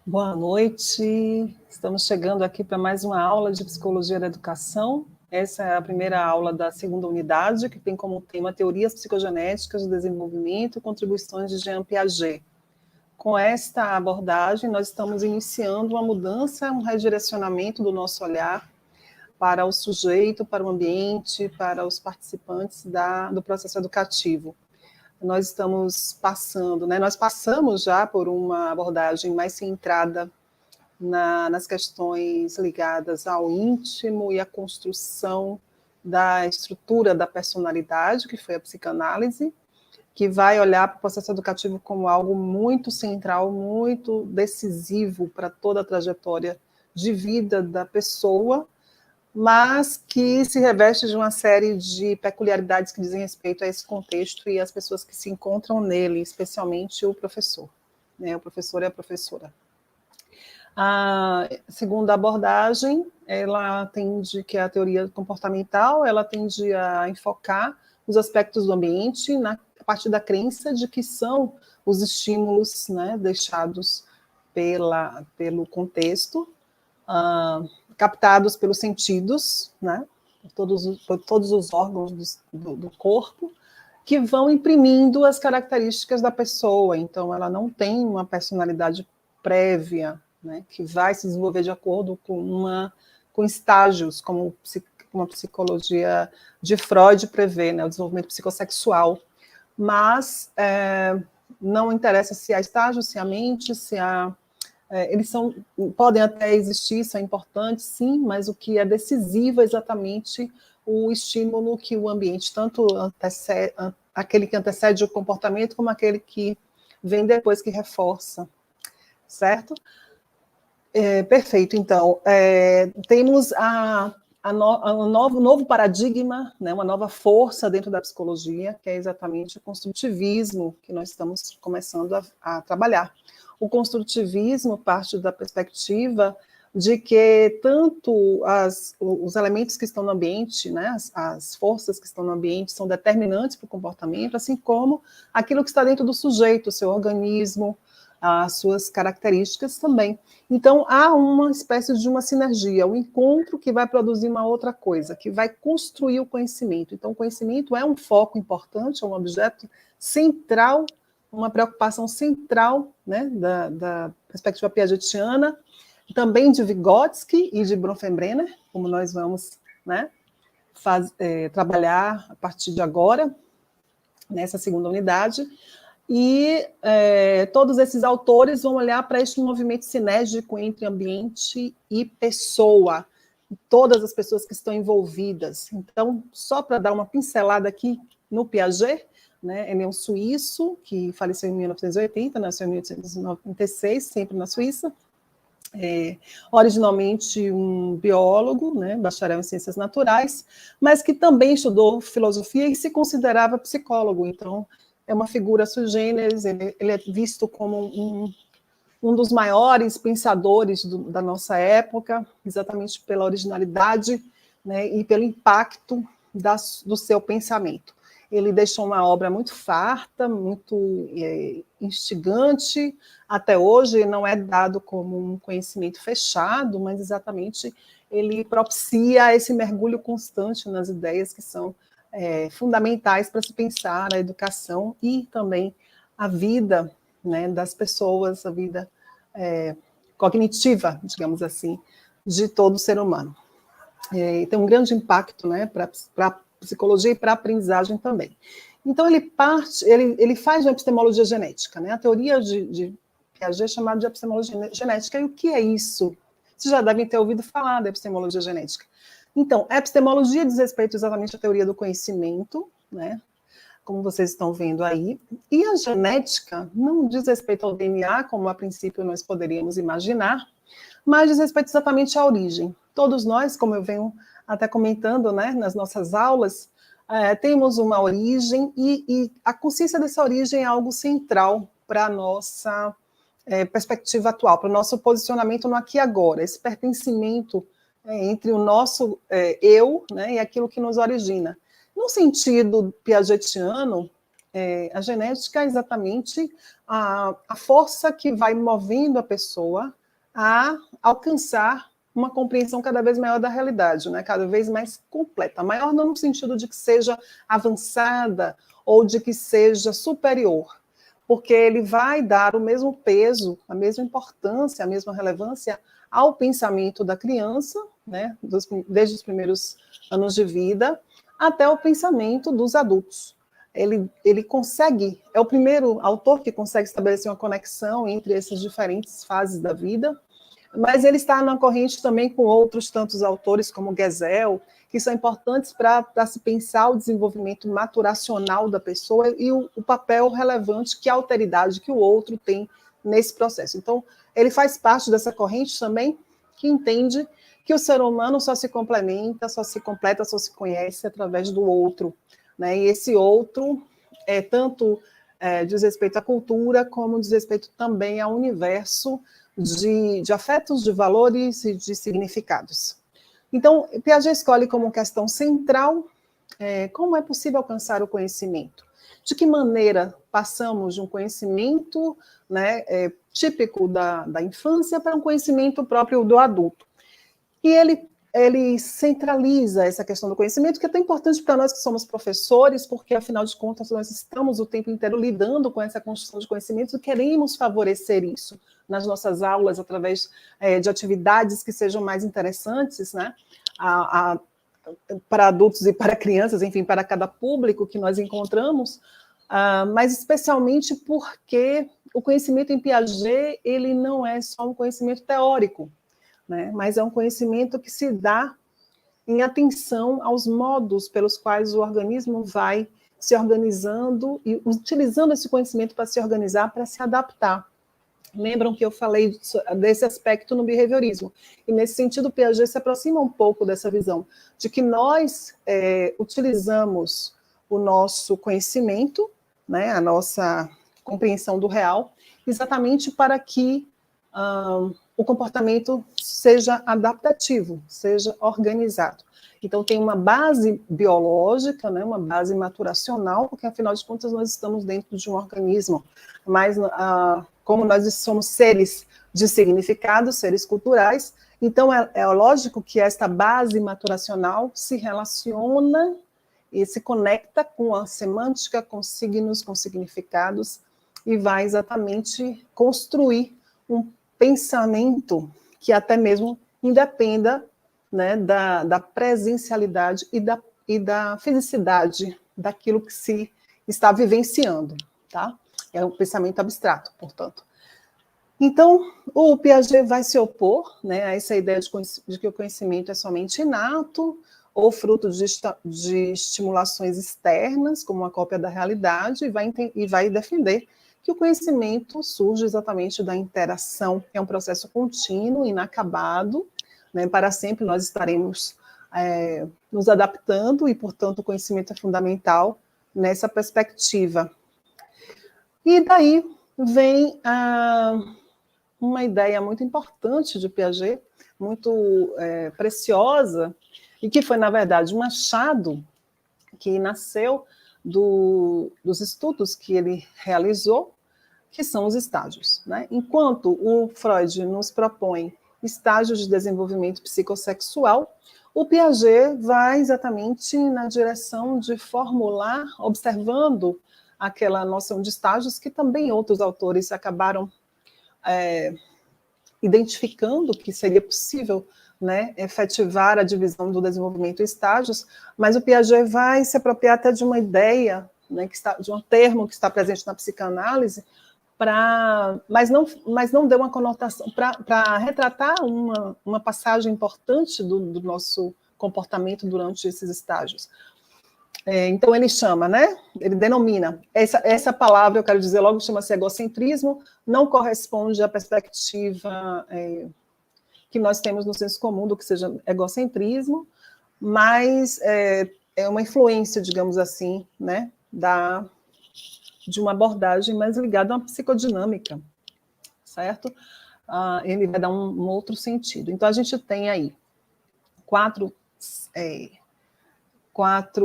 Boa noite, estamos chegando aqui para mais uma aula de Psicologia da Educação. Essa é a primeira aula da segunda unidade, que tem como tema Teorias Psicogenéticas do Desenvolvimento e Contribuições de Jean Piaget. Com esta abordagem, nós estamos iniciando uma mudança, um redirecionamento do nosso olhar para o sujeito, para o ambiente, para os participantes do processo educativo. Nós estamos passando, nós passamos já por uma abordagem mais centrada nas questões ligadas ao íntimo e à construção da estrutura da personalidade, que foi a psicanálise, que vai olhar para o processo educativo como algo muito central, muito decisivo para toda a trajetória de vida da pessoa, mas que se reveste de uma série de peculiaridades que dizem respeito a esse contexto e as pessoas que se encontram nele, especialmente o professor, o professor e a professora. A segunda abordagem, ela tende, que é a teoria comportamental, ela tende a enfocar os aspectos do ambiente a partir da crença de que são os estímulos, deixados pelo contexto, captados pelos sentidos, por todos os órgãos do corpo, que vão imprimindo as características da pessoa. Então, ela não tem uma personalidade prévia, que vai se desenvolver de acordo com estágios, como a psicologia de Freud prevê, o desenvolvimento psicossexual. Mas não interessa se há estágios, se há mente, se há... podem até existir, são importantes, sim, mas o que é decisivo é exatamente o estímulo que o ambiente, tanto aquele que antecede o comportamento, como aquele que vem depois, que reforça, certo? Perfeito, então, temos um novo paradigma, uma nova força dentro da psicologia, que é exatamente o construtivismo, que nós estamos começando a trabalhar. O construtivismo parte da perspectiva de que tanto os elementos que estão no ambiente, as forças que estão no ambiente são determinantes para o comportamento, assim como aquilo que está dentro do sujeito, o seu organismo, as suas características também. Então, há uma espécie de uma sinergia, um encontro que vai produzir uma outra coisa, que vai construir o conhecimento. Então, o conhecimento é um foco importante, é um objeto central, uma preocupação central, da perspectiva piagetiana, também de Vygotsky e de Bronfenbrenner, como nós vamos trabalhar a partir de agora, nessa segunda unidade. E todos esses autores vão olhar para este movimento sinérgico entre ambiente e pessoa, todas as pessoas que estão envolvidas. Então, só para dar uma pincelada aqui no Piaget, ele é um suíço que faleceu em 1980, nasceu em 1896, sempre na Suíça, originalmente um biólogo, bacharel em ciências naturais, mas que também estudou filosofia e se considerava psicólogo. Então, é uma figura sui generis, ele é visto como um dos maiores pensadores da nossa época, exatamente pela originalidade, e pelo impacto do seu pensamento. Ele deixou uma obra muito farta, muito instigante, até hoje não é dado como um conhecimento fechado, mas exatamente ele propicia esse mergulho constante nas ideias que são fundamentais para se pensar a educação e também a vida das pessoas, a vida cognitiva, digamos assim, de todo ser humano. Tem um grande impacto para a psicologia e para a aprendizagem também. Então, ele faz uma epistemologia genética, a teoria de Piaget é chamada de epistemologia genética. E o que é isso? Vocês já devem ter ouvido falar da epistemologia genética. Então, a epistemologia diz respeito exatamente à teoria do conhecimento, como vocês estão vendo aí, e a genética não diz respeito ao DNA, como a princípio nós poderíamos imaginar, mas diz respeito exatamente à origem. Todos nós, como eu venho até comentando nas nossas aulas, temos uma origem e a consciência dessa origem é algo central para a nossa perspectiva atual, para o nosso posicionamento no aqui e agora, esse pertencimento entre o nosso eu e aquilo que nos origina. No sentido piagetiano, a genética é exatamente a força que vai movendo a pessoa a alcançar uma compreensão cada vez maior da realidade, né? Cada vez mais completa. Maior não no sentido de que seja avançada ou de que seja superior, porque ele vai dar o mesmo peso, a mesma importância, a mesma relevância ao pensamento da criança, né? Desde os primeiros anos de vida, até o pensamento dos adultos. Ele consegue, é o primeiro autor que consegue estabelecer uma conexão entre essas diferentes fases da vida, mas ele está na corrente também com outros tantos autores, como Gesell, que são importantes para se pensar o desenvolvimento maturacional da pessoa e o papel relevante que a alteridade que o outro tem nesse processo. Então, ele faz parte dessa corrente também que entende que o ser humano só se complementa, só se completa, só se conhece através do outro, né? E esse outro tanto diz respeito à cultura, como diz respeito também ao universo de afetos, de valores e de significados. Então, Piaget escolhe como questão central como é possível alcançar o conhecimento. De que maneira passamos de um conhecimento, né, típico da infância para um conhecimento próprio do adulto. E ele centraliza essa questão do conhecimento, que é tão importante para nós que somos professores, porque, afinal de contas, nós estamos o tempo inteiro lidando com essa construção de conhecimentos e queremos favorecer isso nas nossas aulas, através de atividades que sejam mais interessantes, né, para adultos e para crianças, enfim, para cada público que nós encontramos, mas especialmente porque o conhecimento em Piaget, ele não é só um conhecimento teórico, né, mas é um conhecimento que se dá em atenção aos modos pelos quais o organismo vai se organizando e utilizando esse conhecimento para se organizar, para se adaptar. Lembram que eu falei desse aspecto no behaviorismo. E, nesse sentido, o Piaget se aproxima um pouco dessa visão, de que nós utilizamos o nosso conhecimento, né, a nossa compreensão do real, exatamente para que o comportamento seja adaptativo, seja organizado. Então, tem uma base biológica, né, uma base maturacional, porque, afinal de contas, nós estamos dentro de um organismo, mas como nós somos seres de significado, seres culturais, então é lógico que esta base maturacional se relaciona e se conecta com a semântica, com signos, com significados, e vai exatamente construir um pensamento que até mesmo independa, né, da presencialidade e da fisicidade daquilo que se está vivenciando, tá? É um pensamento abstrato, portanto. Então, o Piaget vai se opor, né, a essa ideia de que o conhecimento é somente inato ou fruto de estimulações externas, como uma cópia da realidade, e vai defender que o conhecimento surge exatamente da interação, é um processo contínuo, inacabado, né, para sempre nós estaremos nos adaptando e, portanto, o conhecimento é fundamental nessa perspectiva. E daí vem uma ideia muito importante de Piaget, muito preciosa, e que foi, na verdade, um achado que nasceu dos estudos que ele realizou, que são os estágios, né? Enquanto o Freud nos propõe estágios de desenvolvimento psicossexual, o Piaget vai exatamente na direção de formular, observando aquela noção de estágios que também outros autores acabaram identificando que seria possível, né, efetivar a divisão do desenvolvimento em estágios, mas o Piaget vai se apropriar até de uma ideia, né, de um termo que está presente na psicanálise, mas não deu uma conotação, para retratar uma passagem importante do nosso comportamento durante esses estágios. Então ele chama, né? Ele denomina, essa palavra, eu quero dizer logo, chama-se egocentrismo, não corresponde à perspectiva que nós temos no senso comum do que seja egocentrismo, mas é uma influência, digamos assim, né, de uma abordagem mais ligada a uma psicodinâmica, certo? Ele vai dar um outro sentido. Então, a gente tem aí quatro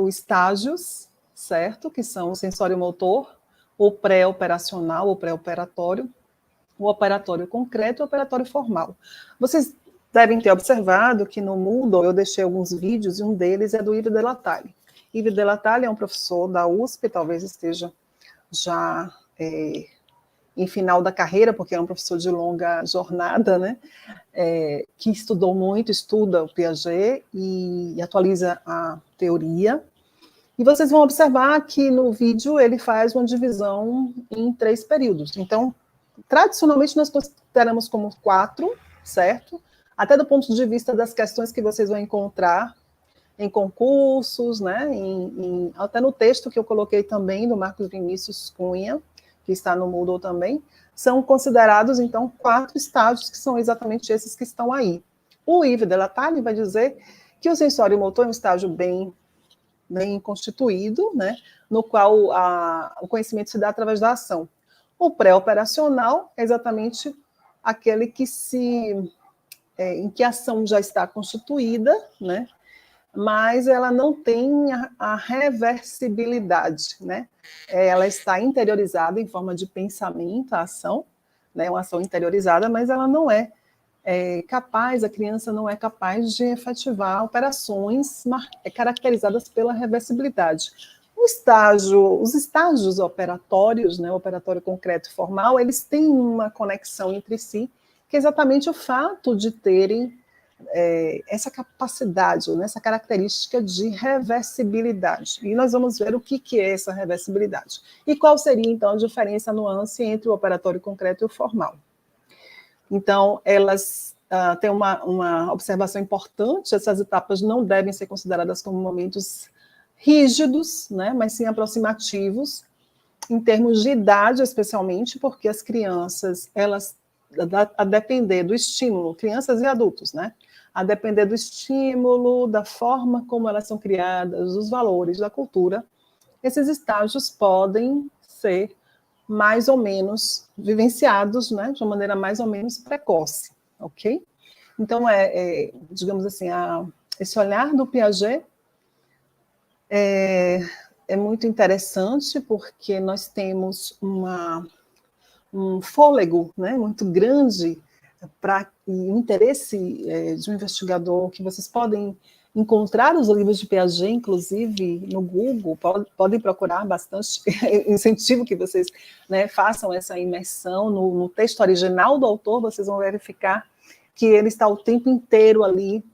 estágios, certo? Que são o sensório-motor, o pré-operacional, o pré-operatório, o operatório concreto e o operatório formal. Vocês devem ter observado que no Moodle eu deixei alguns vídeos, e um deles é do Yves Delatale. Yves Delatale é um professor da USP, talvez esteja já em final da carreira, porque é um professor de longa jornada, né? Que estudou muito, estuda o Piaget e atualiza a teoria. E vocês vão observar que no vídeo ele faz uma divisão em 3 períodos. Então, tradicionalmente nós consideramos como 4, certo? Até do ponto de vista das questões que vocês vão encontrar em concursos, né? Até no texto que eu coloquei também do Marcos Vinícius Cunha, que está no Moodle também, são considerados, então, 4 estágios, que são exatamente esses que estão aí. O Yves Delatale vai dizer que o sensório-motor é um estágio bem constituído, né, no qual o conhecimento se dá através da ação. O pré-operacional é exatamente aquele em que a ação já está constituída, né, mas ela não tem a reversibilidade, né? Ela está interiorizada em forma de pensamento, a ação, né? Uma ação interiorizada, mas ela não é capaz, a criança não é capaz de efetivar operações caracterizadas pela reversibilidade. Os estágios operatórios, né, o operatório concreto e formal, eles têm uma conexão entre si, que é exatamente o fato de terem essa capacidade, né, essa característica de reversibilidade. E nós vamos ver o que é essa reversibilidade. E qual seria, então, a diferença, a nuance entre o operatório concreto e o formal. Então, elas têm uma observação importante, essas etapas não devem ser consideradas como momentos rígidos, né, mas sim aproximativos, em termos de idade, especialmente, porque as crianças, elas, a depender do estímulo, crianças e adultos, né, a depender do estímulo, da forma como elas são criadas, dos valores, da cultura, esses estágios podem ser mais ou menos vivenciados, né, de uma maneira mais ou menos precoce, ok? Então, digamos assim, esse olhar do Piaget é muito interessante, porque nós temos um fôlego, né, muito grande e um interesse de um investigador, que vocês podem encontrar os livros de Piaget, inclusive no Google, podem procurar bastante, incentivo que vocês, né, façam essa imersão no texto original do autor, vocês vão verificar que ele está o tempo inteiro ali,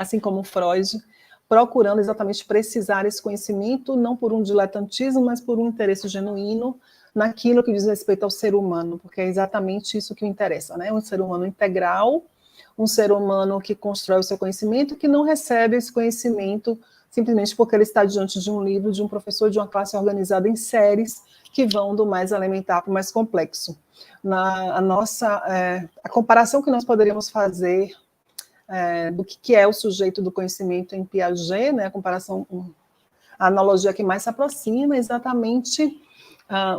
assim como Freud, procurando exatamente precisar esse conhecimento, não por um diletantismo, mas por um interesse genuíno naquilo que diz respeito ao ser humano, porque é exatamente isso que o interessa, né? Um ser humano integral, um ser humano que constrói o seu conhecimento, que não recebe esse conhecimento simplesmente porque ele está diante de um livro, de um professor, de uma classe organizada em séries, que vão do mais elementar para o mais complexo. A comparação que nós poderíamos fazer do que é o sujeito do conhecimento em Piaget, né, a analogia que mais se aproxima é exatamente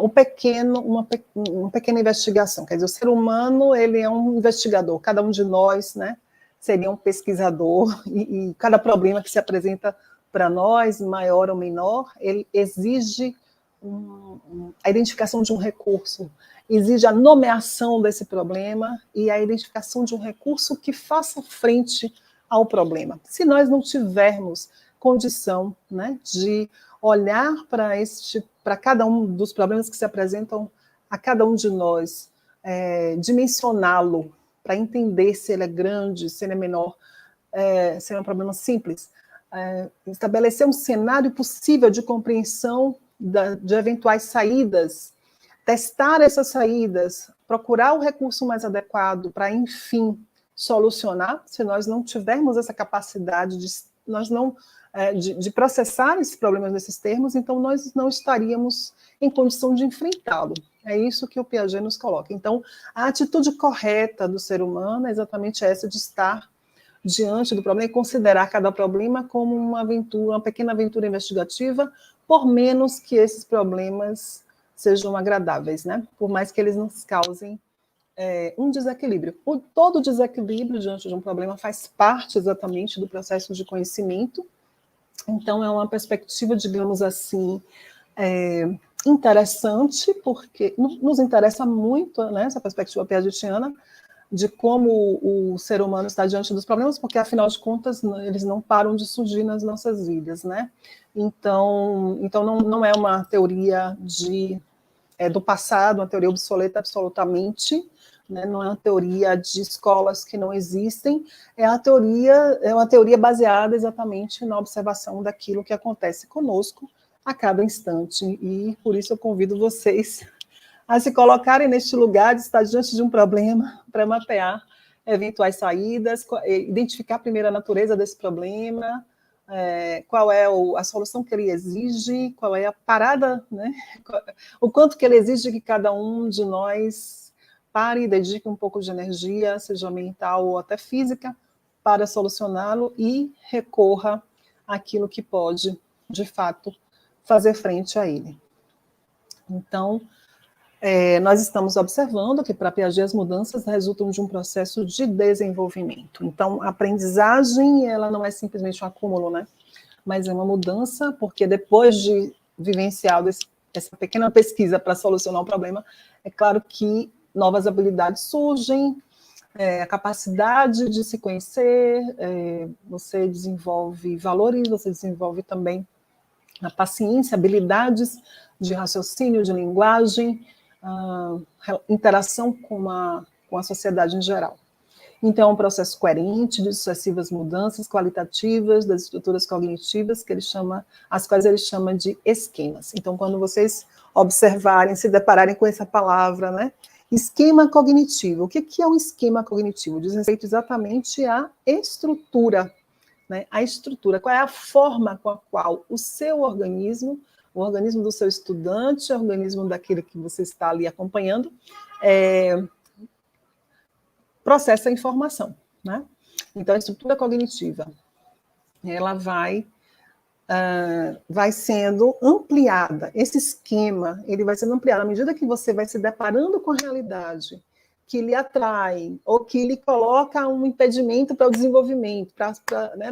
uma pequena investigação. Quer dizer, o ser humano, ele é um investigador, cada um de nós, né, seria um pesquisador, e cada problema que se apresenta para nós, maior ou menor, ele exige a identificação de um recurso, exige a nomeação desse problema e a identificação de um recurso que faça frente ao problema. Se nós não tivermos condição, né, de olhar para cada um dos problemas que se apresentam a cada um de nós, dimensioná-lo para entender se ele é grande, se ele é menor, se é um problema simples, estabelecer um cenário possível de compreensão de eventuais saídas, testar essas saídas, procurar o recurso mais adequado para, enfim, solucionar. Se nós não tivermos essa capacidade de processar esses problemas nesses termos, então nós não estaríamos em condição de enfrentá-lo. É isso que o Piaget nos coloca. Então, a atitude correta do ser humano é exatamente essa, de estar diante do problema e considerar cada problema como uma pequena aventura investigativa, por menos que esses problemas sejam agradáveis, né? Por mais que eles nos causem um desequilíbrio. Todo desequilíbrio diante de um problema faz parte exatamente do processo de conhecimento, Então, é uma perspectiva, digamos assim, interessante, porque nos interessa muito, né, essa perspectiva piagetiana, de como o ser humano está diante dos problemas, porque, afinal de contas, eles não param de surgir nas nossas vidas, né? Então não é uma teoria do passado, uma teoria obsoleta absolutamente, né? Não é uma teoria de escolas que não existem, é uma teoria baseada exatamente na observação daquilo que acontece conosco a cada instante, e por isso eu convido vocês a se colocarem neste lugar de estar diante de um problema para mapear eventuais saídas, identificar primeiro a natureza desse problema, qual é a solução que ele exige, qual é a parada, né? O quanto que ele exige que cada um de nós pare e dedique um pouco de energia, seja mental ou até física, para solucioná-lo e recorra àquilo que pode, de fato, fazer frente a ele. Então, nós estamos observando que, para Piaget, as mudanças resultam de um processo de desenvolvimento. Então, a aprendizagem, ela não é simplesmente um acúmulo, né? Mas é uma mudança, porque depois de vivenciar essa pequena pesquisa para solucionar o problema, é claro que novas habilidades surgem, a capacidade de se conhecer, você desenvolve valores, você desenvolve também a paciência, habilidades de raciocínio, de linguagem, interação com a sociedade em geral. Então, é um processo coerente de sucessivas mudanças qualitativas das estruturas cognitivas, as quais ele chama de esquemas. Então, quando vocês observarem, se depararem com essa palavra, né, esquema cognitivo. O que é um esquema cognitivo? Diz respeito exatamente à estrutura, né, a estrutura, qual é a forma com a qual o seu organismo, o organismo do seu estudante, o organismo daquele que você está ali acompanhando, processa a informação, né? Então, a estrutura cognitiva, ela vai sendo ampliada. Esse esquema, ele vai sendo ampliado à medida que você vai se deparando com a realidade que lhe atrai, ou que lhe coloca um impedimento para o desenvolvimento, para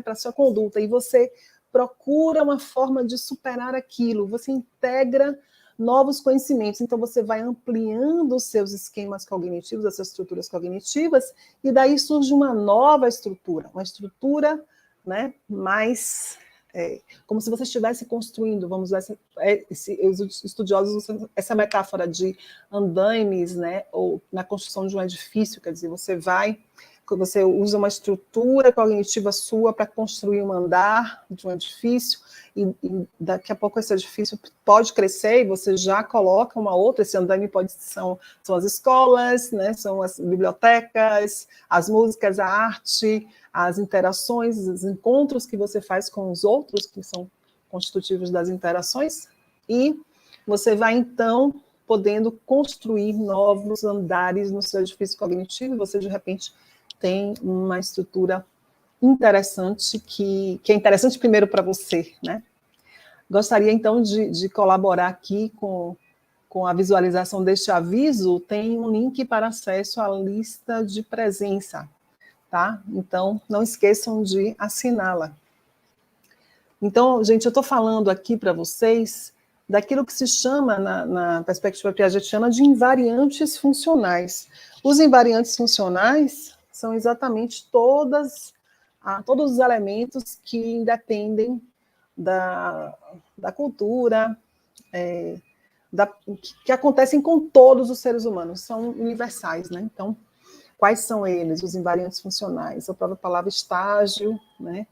a sua conduta, e você procura uma forma de superar aquilo, você integra novos conhecimentos, então você vai ampliando os seus esquemas cognitivos, as suas estruturas cognitivas, e daí surge uma nova estrutura, uma estrutura, né, mais... como se você estivesse construindo, vamos usar os estudiosos usam essa metáfora de andaimes, né, ou na construção de um edifício, quer dizer, você usa uma estrutura cognitiva sua para construir um andar de um edifício, e daqui a pouco esse edifício pode crescer e você já coloca uma outra, esse andaime são as escolas, né, são as bibliotecas, as músicas, a arte, as interações, os encontros que você faz com os outros, que são constitutivos das interações, e você vai, então, podendo construir novos andares no seu edifício cognitivo, você, de repente, tem uma estrutura interessante, que é interessante primeiro para você, né? Gostaria, então, de colaborar aqui com a visualização deste aviso. Tem um link para acesso à lista de presença, tá? Então, não esqueçam de assiná-la. Então, gente, eu estou falando aqui para vocês daquilo que se chama, na perspectiva piagetiana, de invariantes funcionais. Os invariantes funcionais são exatamente todos os elementos que independem da cultura, que acontecem com todos os seres humanos, são universais, né? Então, quais são eles, os invariantes funcionais? A própria palavra estágio, né?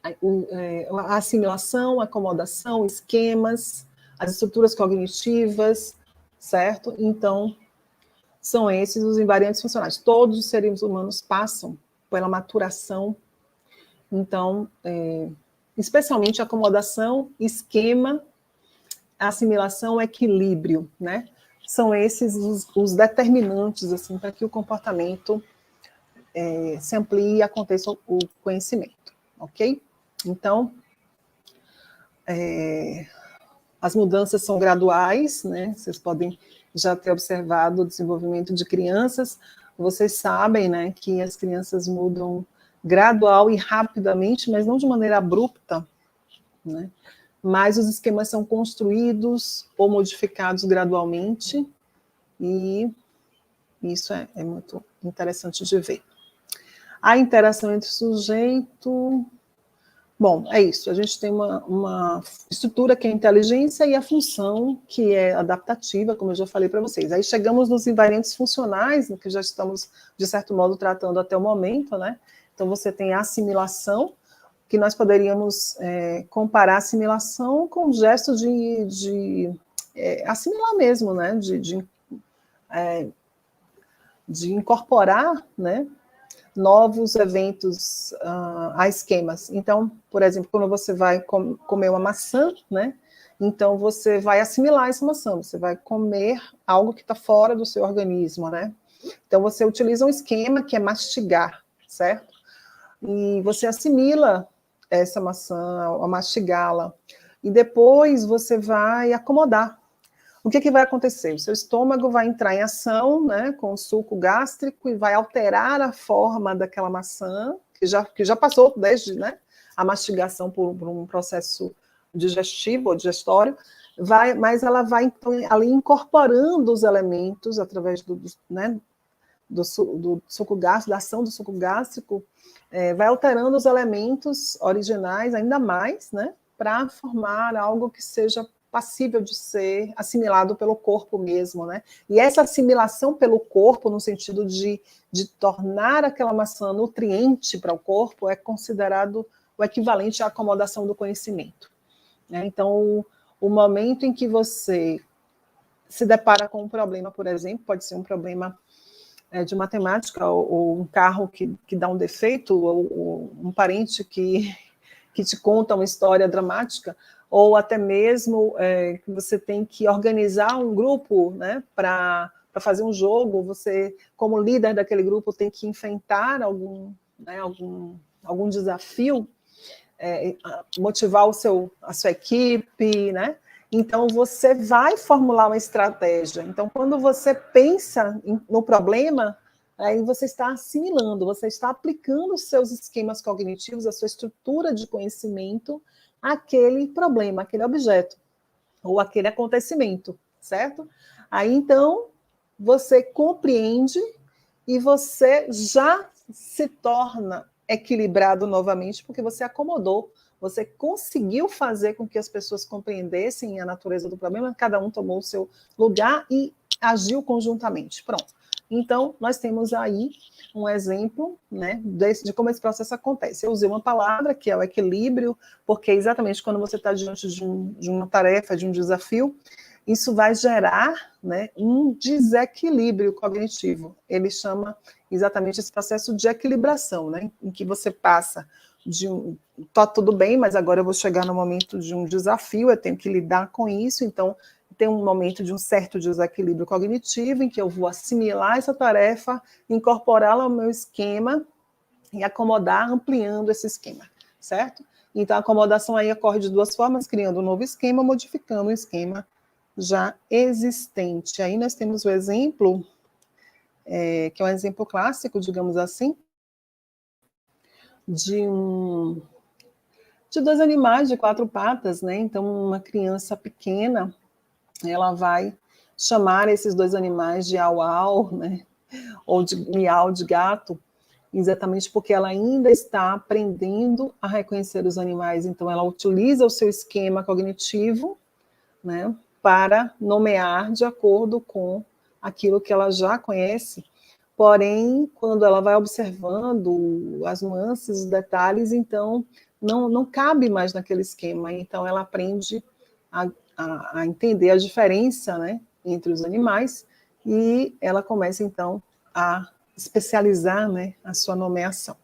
A assimilação, a acomodação, esquemas, as estruturas cognitivas, certo? Então, são esses os invariantes funcionais. Todos os seres humanos passam pela maturação. Então, especialmente acomodação, esquema, assimilação, equilíbrio, né? São esses os determinantes, assim, para que o comportamento se amplie e aconteça o conhecimento, ok? Então, as mudanças são graduais, né? Vocês podem já ter observado o desenvolvimento de crianças. Vocês sabem, né, que as crianças mudam gradual e rapidamente, mas não de maneira abrupta, né? Mas os esquemas são construídos ou modificados gradualmente, e isso é muito interessante de ver. A interação entre o sujeito... Bom, é isso. A gente tem uma estrutura que é a inteligência e a função que é adaptativa, como eu já falei para vocês. Aí chegamos nos invariantes funcionais, que já estamos, de certo modo, tratando até o momento, né? Então, você tem a assimilação, que nós poderíamos comparar a assimilação com o gesto de assimilar mesmo, né? De incorporar, né, novos eventos a esquemas. Então, por exemplo, quando você vai comer uma maçã, né, então você vai assimilar essa maçã, você vai comer algo que está fora do seu organismo, né? Então você utiliza um esquema que é mastigar, certo? E você assimila essa maçã ao mastigá-la, e depois você vai acomodar. O que vai acontecer? O seu estômago vai entrar em ação, né, com o suco gástrico, e vai alterar a forma daquela maçã, que já passou desde, né, a mastigação por um processo digestivo ou digestório, mas ela vai então, ali incorporando os elementos através do suco gástrico, da ação do suco gástrico, vai alterando os elementos originais ainda mais, né, para formar algo que seja passível de ser assimilado pelo corpo mesmo, né? E essa assimilação pelo corpo, no sentido de tornar aquela maçã nutriente para o corpo, é considerado o equivalente à acomodação do conhecimento, né? Então, o momento em que você se depara com um problema, por exemplo, pode ser um problema de matemática, ou um carro que dá um defeito, ou um parente que te conta uma história dramática, ou até mesmo que você tem que organizar um grupo, né, para fazer um jogo, você, como líder daquele grupo, tem que enfrentar algum desafio, motivar a sua equipe, né? Então, você vai formular uma estratégia. Então, quando você pensa no problema, aí você está assimilando, você está aplicando os seus esquemas cognitivos, a sua estrutura de conhecimento àquele problema, àquele objeto, ou aquele acontecimento, certo? Aí, então, você compreende e você já se torna equilibrado novamente, porque você acomodou, você conseguiu fazer com que as pessoas compreendessem a natureza do problema, cada um tomou o seu lugar e agiu conjuntamente. Pronto. Então, nós temos aí um exemplo, né, de como esse processo acontece. Eu usei uma palavra, que é o equilíbrio, porque exatamente quando você está diante de uma tarefa, de um desafio, isso vai gerar, né, um desequilíbrio cognitivo. Ele chama exatamente esse processo de equilibração, né, em que você passa tá tudo bem, mas agora eu vou chegar no momento de um desafio, eu tenho que lidar com isso, então tem um momento de um certo desequilíbrio cognitivo, em que eu vou assimilar essa tarefa, incorporá-la ao meu esquema e acomodar, ampliando esse esquema, certo? Então, a acomodação aí ocorre de duas formas, criando um novo esquema, modificando o esquema já existente. Aí nós temos o exemplo, que é um exemplo clássico, digamos assim, de dois animais de quatro patas, né? Então, uma criança pequena, ela vai chamar esses dois animais de au-au, né? Ou de miau de gato, exatamente porque ela ainda está aprendendo a reconhecer os animais. Então, ela utiliza o seu esquema cognitivo, né, para nomear de acordo com aquilo que ela já conhece. Porém, quando ela vai observando as nuances, os detalhes, então não cabe mais naquele esquema. Então, ela aprende a entender a diferença, né, entre os animais, e ela começa, então, a especializar, né, a sua nomeação.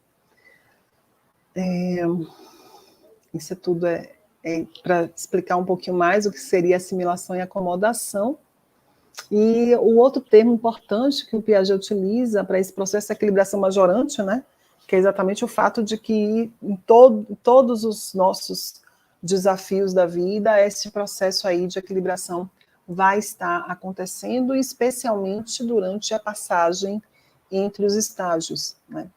Isso tudo para explicar um pouquinho mais o que seria assimilação e acomodação. E o outro termo importante que o Piaget utiliza para esse processo de equilibração majorante, né, que é exatamente o fato de que em todos os nossos desafios da vida, esse processo aí de equilibração vai estar acontecendo, especialmente durante a passagem entre os estágios, né?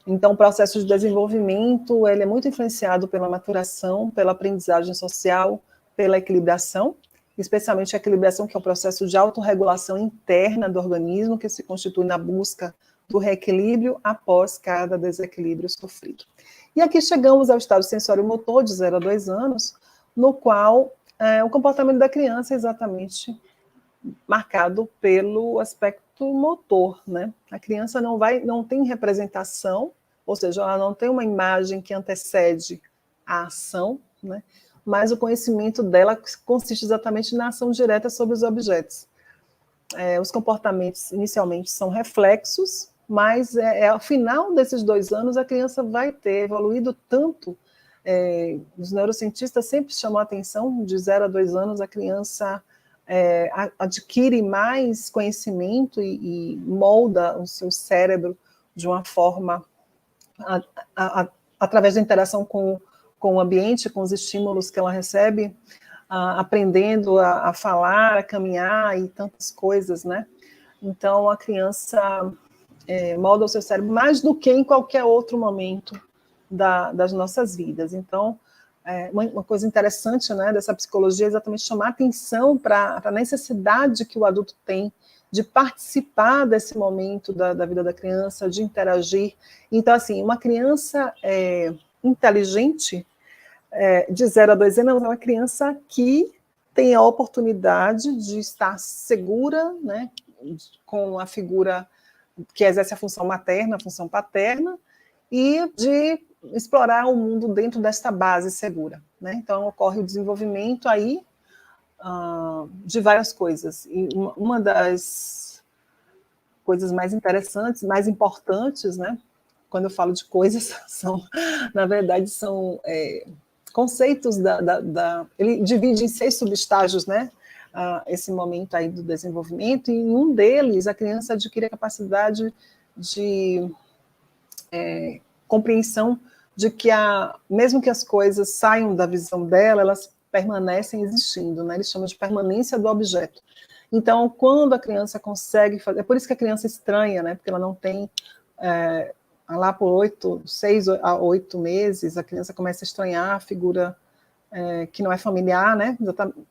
Então, o processo de desenvolvimento, ele é muito influenciado pela maturação, pela aprendizagem social, pela equilibração, especialmente a equilibração, que é o processo de autorregulação interna do organismo, que se constitui na busca do reequilíbrio após cada desequilíbrio sofrido. E aqui chegamos ao estado sensório-motor de 0 a 2 anos, no qual o comportamento da criança é exatamente marcado pelo aspecto motor, né? A criança não tem representação, ou seja, ela não tem uma imagem que antecede a ação, né? Mas o conhecimento dela consiste exatamente na ação direta sobre os objetos. Os comportamentos inicialmente são reflexos, mas ao final desses 2 anos a criança vai ter evoluído tanto. Os neurocientistas sempre chamam a atenção, de 0 a 2 anos a criança adquire mais conhecimento e molda o seu cérebro de uma forma, através da interação com o ambiente, com os estímulos que ela recebe, aprendendo a falar, a caminhar e tantas coisas, né? Então, a criança molda o seu cérebro mais do que em qualquer outro momento das nossas vidas. Então, uma coisa interessante, né, dessa psicologia é exatamente chamar atenção para a necessidade que o adulto tem de participar desse momento da vida da criança, de interagir. Então, assim, uma criança inteligente, de 0 a 2 anos, é uma criança que tem a oportunidade de estar segura, né, com a figura que exerce a função materna, a função paterna, e de explorar o mundo dentro desta base segura, né? Então, ocorre o desenvolvimento aí de várias coisas. E uma das coisas mais interessantes, mais importantes, né? Quando eu falo de coisas, na verdade, são conceitos ele divide em 6 subestágios, né? Esse momento aí do desenvolvimento, e em um deles a criança adquire a capacidade de compreensão de que mesmo que as coisas saiam da visão dela, elas permanecem existindo, né? Eles chamam de permanência do objeto. Então, quando a criança consegue fazer, é por isso que a criança estranha, né? Porque ela não tem, lá por 6 a 8 meses, a criança começa a estranhar a figura que não é familiar, né?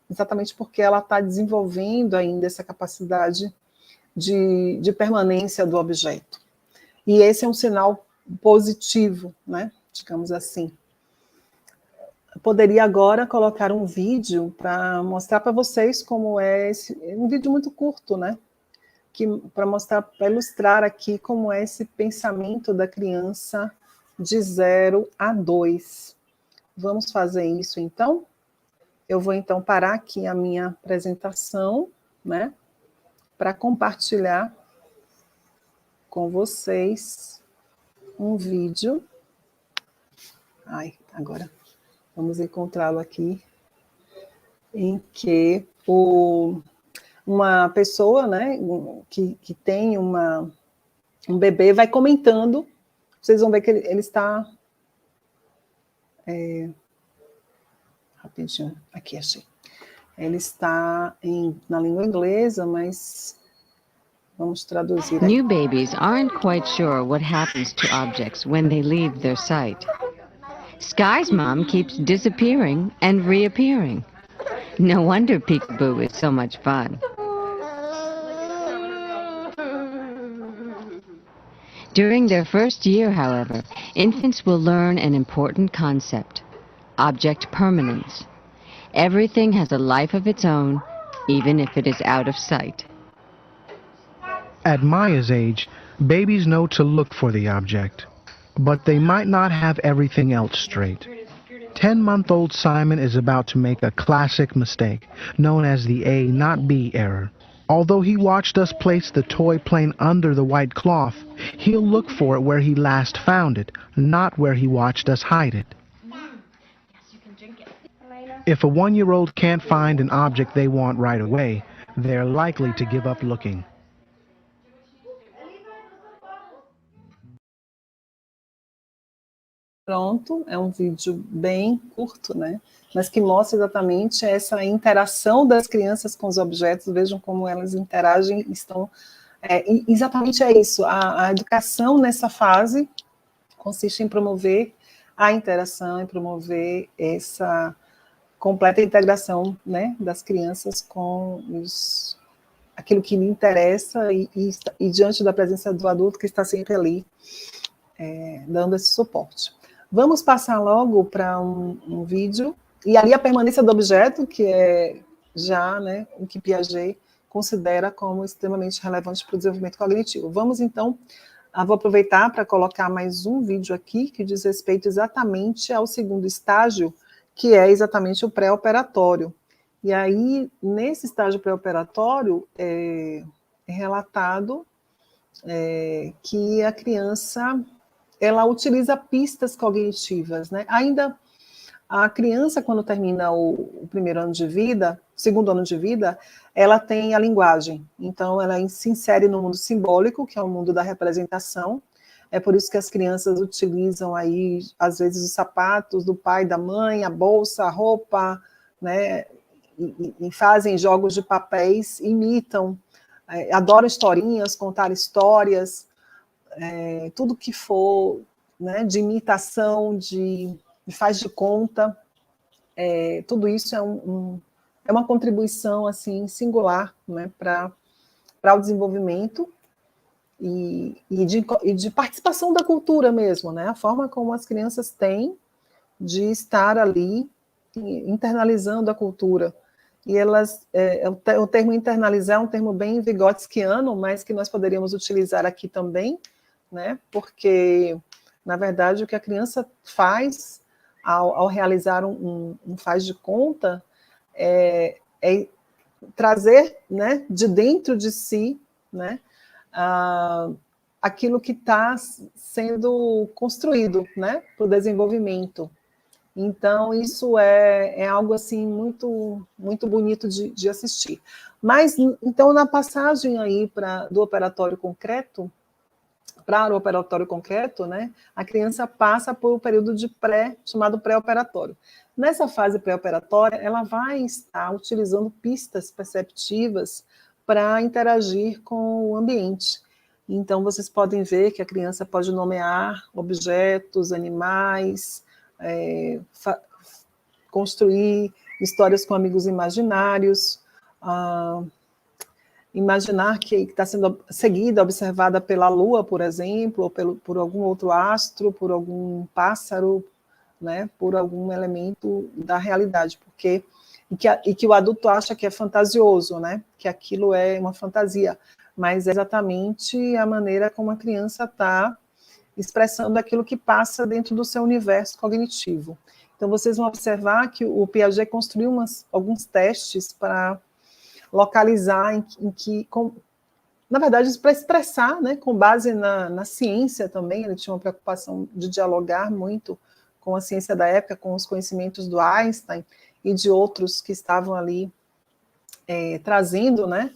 Exatamente porque ela está desenvolvendo ainda essa capacidade de permanência do objeto. E esse é um sinal positivo, né? Digamos assim. Eu poderia agora colocar um vídeo para mostrar para vocês como é um vídeo muito curto, né? Para ilustrar aqui como é esse pensamento da criança de 0 a 2. Vamos fazer isso, então? Eu vou, então, parar aqui a minha apresentação, né? Para compartilhar com vocês um vídeo. Agora vamos encontrá-lo aqui, em que uma pessoa, né, que tem um bebê vai comentando, vocês vão ver que ele está... rapidinho, aqui achei. Ele está na língua inglesa, mas vamos traduzir aqui. New babies aren't quite sure what happens to objects when they leave their sight. Sky's mom keeps disappearing and reappearing. No wonder peekaboo is so much fun. During their first year, however, infants will learn an important concept: object permanence. Everything has a life of its own, even if it is out of sight. At Maya's age, babies know to look for the object, but they might not have everything else straight. 10-month-old Simon is about to make a classic mistake, known as the A not B error. Although he watched us place the toy plane under the white cloth, he'll look for it where he last found it, not where he watched us hide it. If a 1-year-old can't find an object they want right away, they're likely to give up looking. Pronto, é um vídeo bem curto, né? Mas que mostra exatamente essa interação das crianças com os objetos. Vejam como elas interagem, exatamente isso. A educação nessa fase consiste em promover a interação, em promover essa completa integração, né, das crianças com aquilo que lhe interessa e diante da presença do adulto que está sempre ali, dando esse suporte. Vamos passar logo para um vídeo, e ali a permanência do objeto, que é já, né, o que Piaget considera como extremamente relevante para o desenvolvimento cognitivo. Vamos, então, vou aproveitar para colocar mais um vídeo aqui, que diz respeito exatamente ao segundo estágio, que é exatamente o pré-operatório. E aí, nesse estágio pré-operatório, é relatado que a criança, ela utiliza pistas cognitivas, né? Ainda a criança, quando termina o primeiro ano de vida, segundo ano de vida, ela tem a linguagem. Então, ela se insere no mundo simbólico, que é o mundo da representação. É por isso que as crianças utilizam aí, às vezes, os sapatos do pai, da mãe, a bolsa, a roupa, né? E fazem jogos de papéis, imitam, adoram historinhas, contar histórias, tudo que for, né, de imitação, de faz de conta, tudo isso é uma contribuição assim, singular, né, para o desenvolvimento e de participação da cultura mesmo, né, a forma como as crianças têm de estar ali internalizando a cultura. E elas, o termo internalizar é um termo bem vigotskiano, mas que nós poderíamos utilizar aqui também, né, porque, na verdade, o que a criança faz ao realizar um faz de conta é trazer, né, de dentro de si, né, aquilo que está sendo construído, né, para o desenvolvimento. Então, isso é algo assim muito, muito bonito de assistir. Mas, então, na passagem aí do operatório concreto, para o operatório concreto, né, a criança passa por um período de chamado pré-operatório. Nessa fase pré-operatória, ela vai estar utilizando pistas perceptivas para interagir com o ambiente. Então, vocês podem ver que a criança pode nomear objetos, animais, construir histórias com amigos imaginários, imaginar que está sendo seguida, observada pela lua, por exemplo, ou por algum outro astro, por algum pássaro, né, por algum elemento da realidade, e que o adulto acha que é fantasioso, né, que aquilo é uma fantasia, mas é exatamente a maneira como a criança está expressando aquilo que passa dentro do seu universo cognitivo. Então, vocês vão observar que o Piaget construiu alguns testes para localizar na verdade, para expressar, né, com base na ciência também. Ele tinha uma preocupação de dialogar muito com a ciência da época, com os conhecimentos do Einstein e de outros que estavam ali trazendo, né,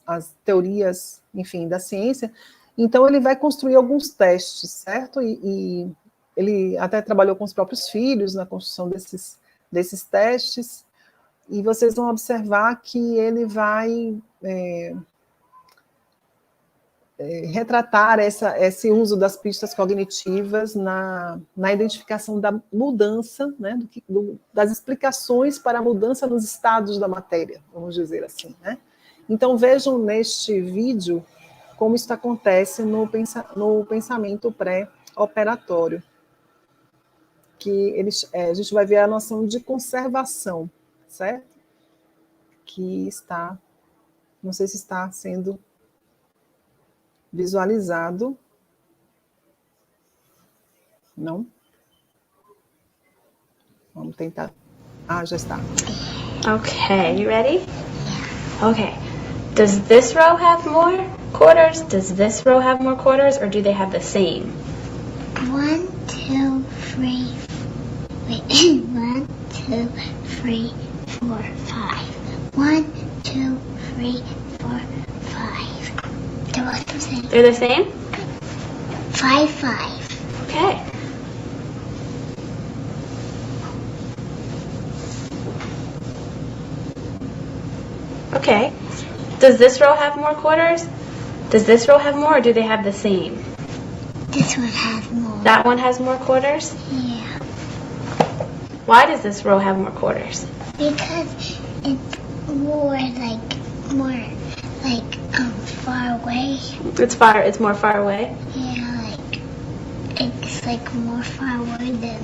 as teorias, enfim, da ciência. Então, ele vai construir alguns testes, certo? E ele até trabalhou com os próprios filhos na construção desses testes, e vocês vão observar que ele vai retratar esse uso das pistas cognitivas na identificação da mudança, né, das explicações para a mudança nos estados da matéria, vamos dizer assim, né? Então, vejam neste vídeo como isso acontece no pensamento pré-operatório, que a gente vai ver a noção de conservação, certo? Que está, não sei se está sendo visualizado. Não? Vamos tentar. Já está. Okay, you ready? Okay. Does this row have more quarters? Does this row have more quarters, or do they have the same? 1, 2, 3. Wait. 1, 2, 3, 4, 5. 1, 2, 3, 4, 5. They're both the same. They're the same? 5, 5. Okay. Okay. Does this row have more quarters? Does this row have more, or do they have the same? This one has more. That one has more quarters? Yeah. Why does this row have more quarters? Because it's more far away. It's more far away? Yeah, it's more far away than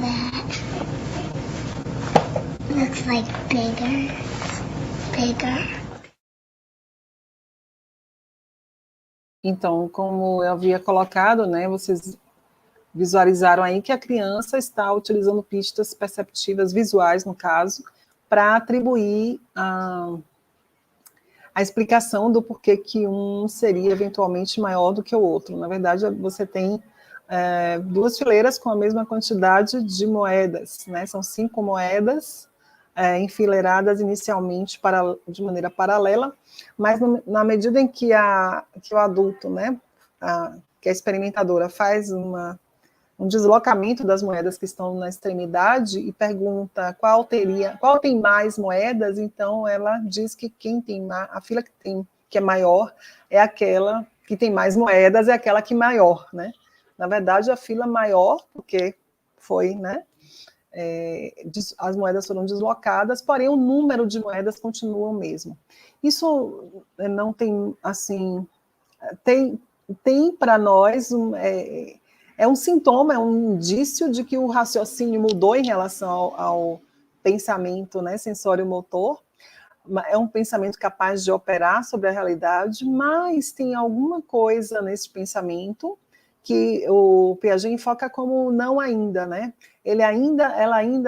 that. Looks bigger. Então, como eu havia colocado, né, vocês visualizaram aí que a criança está utilizando pistas perceptivas visuais, no caso, para atribuir a explicação do porquê que um seria eventualmente maior do que o outro. Na verdade, você tem duas fileiras com a mesma quantidade de moedas, né? São 5 moedas enfileiradas inicialmente de maneira paralela, mas na medida em que o adulto, né, que a experimentadora faz um deslocamento das moedas que estão na extremidade e pergunta qual tem mais moedas, então ela diz que a fila que é maior é aquela que tem mais moedas, é aquela que maior, né? Na verdade, a fila maior, porque foi, né? As moedas foram deslocadas, porém o número de moedas continua o mesmo. Isso não tem, assim, tem para nós um sintoma, é um indício de que o raciocínio mudou em relação ao pensamento, né, sensório-motor. É um pensamento capaz de operar sobre a realidade, mas tem alguma coisa nesse pensamento que o Piaget enfoca como não ainda, né?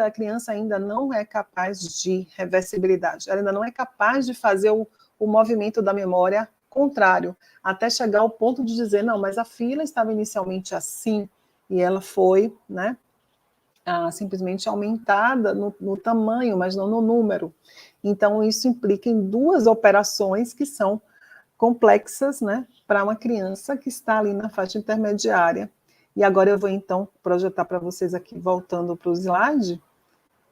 A criança ainda não é capaz de reversibilidade, ela ainda não é capaz de fazer o movimento da memória contrário, até chegar ao ponto de dizer, não, mas a fila estava inicialmente assim, e ela foi, né, simplesmente aumentada no tamanho, mas não no número. Então, isso implica em duas operações que são complexas, né, para uma criança que está ali na faixa intermediária. E agora eu vou, então, projetar para vocês aqui, voltando para o slide,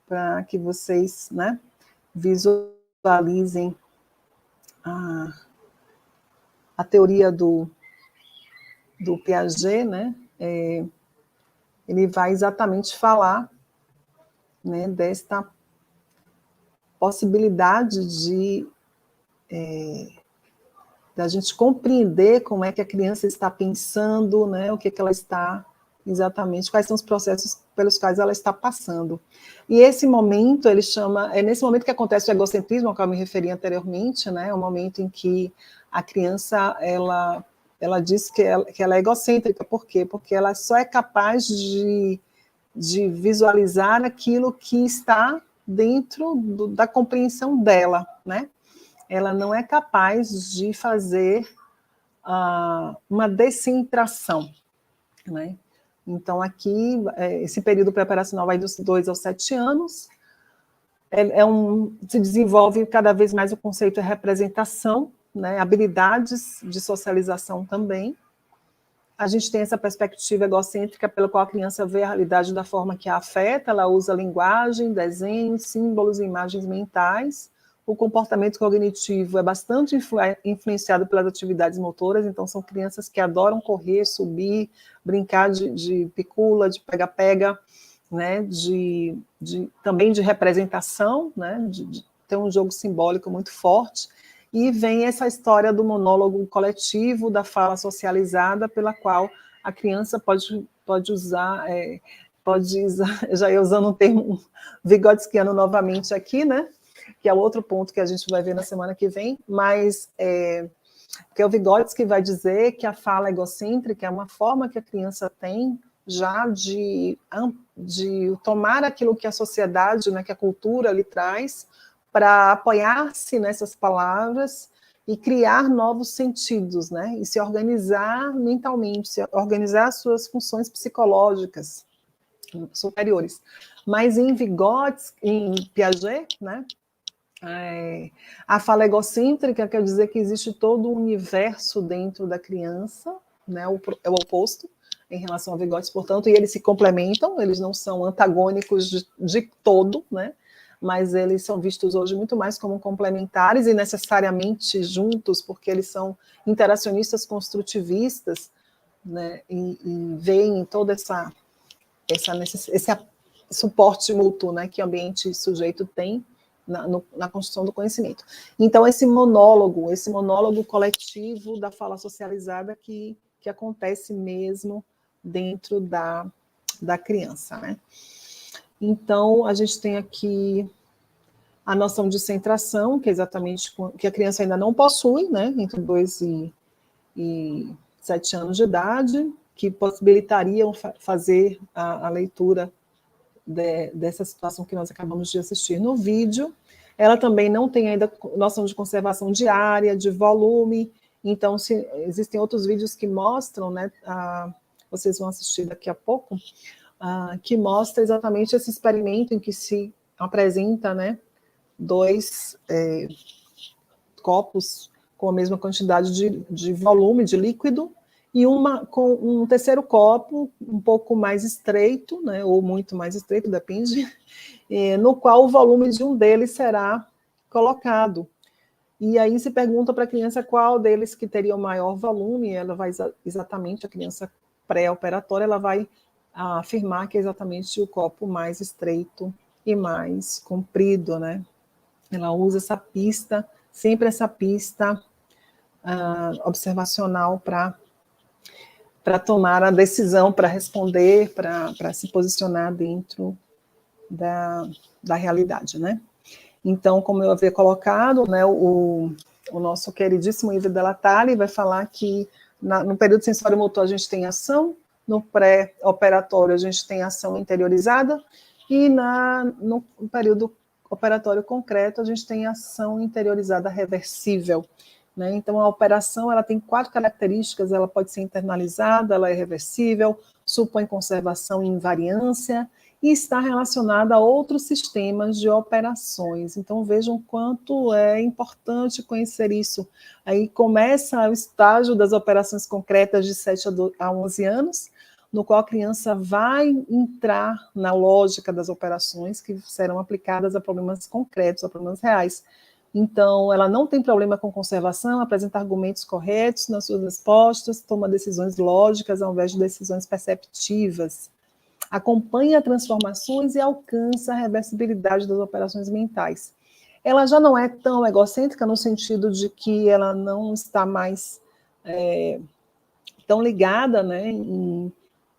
para que vocês, né, visualizem a teoria do Piaget, né, ele vai exatamente falar, né, desta possibilidade da gente compreender como é que a criança está pensando, né, o que ela está exatamente, quais são os processos pelos quais ela está passando. E esse momento, ele chama, é nesse momento que acontece o egocentrismo, ao qual eu me referi anteriormente, né, é o momento em que a criança, ela diz que ela é egocêntrica. Por quê? Porque ela só é capaz de visualizar aquilo que está dentro da compreensão dela, né? Ela não é capaz de fazer uma descentração, né? Então, aqui, esse período preparacional vai dos 2 aos 7 anos, se desenvolve cada vez mais o conceito de representação, né? Habilidades de socialização também. A gente tem essa perspectiva egocêntrica pela qual a criança vê a realidade da forma que a afeta, ela usa linguagem, desenhos, símbolos e imagens mentais. O comportamento cognitivo é bastante influenciado pelas atividades motoras, então são crianças que adoram correr, subir, brincar de picula, de pega-pega, né, também de representação, né, de ter um jogo simbólico muito forte. E vem essa história do monólogo coletivo, da fala socializada, pela qual a criança pode usar, já ia usando um termo vigotskiano novamente aqui, né, que é o outro ponto que a gente vai ver na semana que vem, mas que é o Vygotsky vai dizer que a fala egocêntrica é uma forma que a criança tem já de tomar aquilo que a sociedade, né, que a cultura lhe traz, para apoiar-se nessas palavras e criar novos sentidos, né, e se organizar mentalmente, se organizar suas funções psicológicas superiores. Mas em Vygotsky, em Piaget, né, a fala egocêntrica quer dizer que existe todo um universo dentro da criança, né, é o oposto em relação a Vygotsky, portanto, e eles se complementam, eles não são antagônicos de todo, né, mas eles são vistos hoje muito mais como complementares e necessariamente juntos, porque eles são interacionistas construtivistas, né, e veem todo esse suporte mútuo, né, que o ambiente sujeito tem na construção do conhecimento. Então, esse monólogo coletivo da fala socializada que acontece mesmo dentro da criança, né? Então, a gente tem aqui a noção de centração, que é exatamente que a criança ainda não possui, né, entre 2 e 7 anos de idade, que possibilitariam fazer a leitura dessa situação que nós acabamos de assistir no vídeo. Ela também não tem ainda noção de conservação de área, de volume, então existem outros vídeos que mostram, né, vocês vão assistir daqui a pouco, que mostra exatamente esse experimento em que se apresenta, né, 2 copos com a mesma quantidade de volume, de líquido, e com um terceiro copo um pouco mais estreito, né, ou muito mais estreito, depende, no qual o volume de um deles será colocado. E aí se pergunta para a criança qual deles que teria o maior volume, ela vai exatamente, a criança pré-operatória, ela vai afirmar que é exatamente o copo mais estreito e mais comprido, né? Ela usa essa pista, sempre essa pista observacional para tomar a decisão, para responder, para se posicionar dentro da realidade, né? Então, como eu havia colocado, né, o nosso queridíssimo Ivo Della Tali vai falar que no período sensório-motor a gente tem ação, no pré-operatório a gente tem ação interiorizada, e no período operatório concreto a gente tem ação interiorizada reversível, né? Então, a operação ela tem 4 características: ela pode ser internalizada, ela é reversível, supõe conservação e invariância, e está relacionada a outros sistemas de operações. Então, vejam quanto é importante conhecer isso. Aí começa o estágio das operações concretas de 7 a 11 anos, no qual a criança vai entrar na lógica das operações que serão aplicadas a problemas concretos, a problemas reais. Então, ela não tem problema com conservação, apresenta argumentos corretos nas suas respostas, toma decisões lógicas ao invés de decisões perceptivas, acompanha transformações e alcança a reversibilidade das operações mentais. Ela já não é tão egocêntrica no sentido de que ela não está mais tão ligada, né,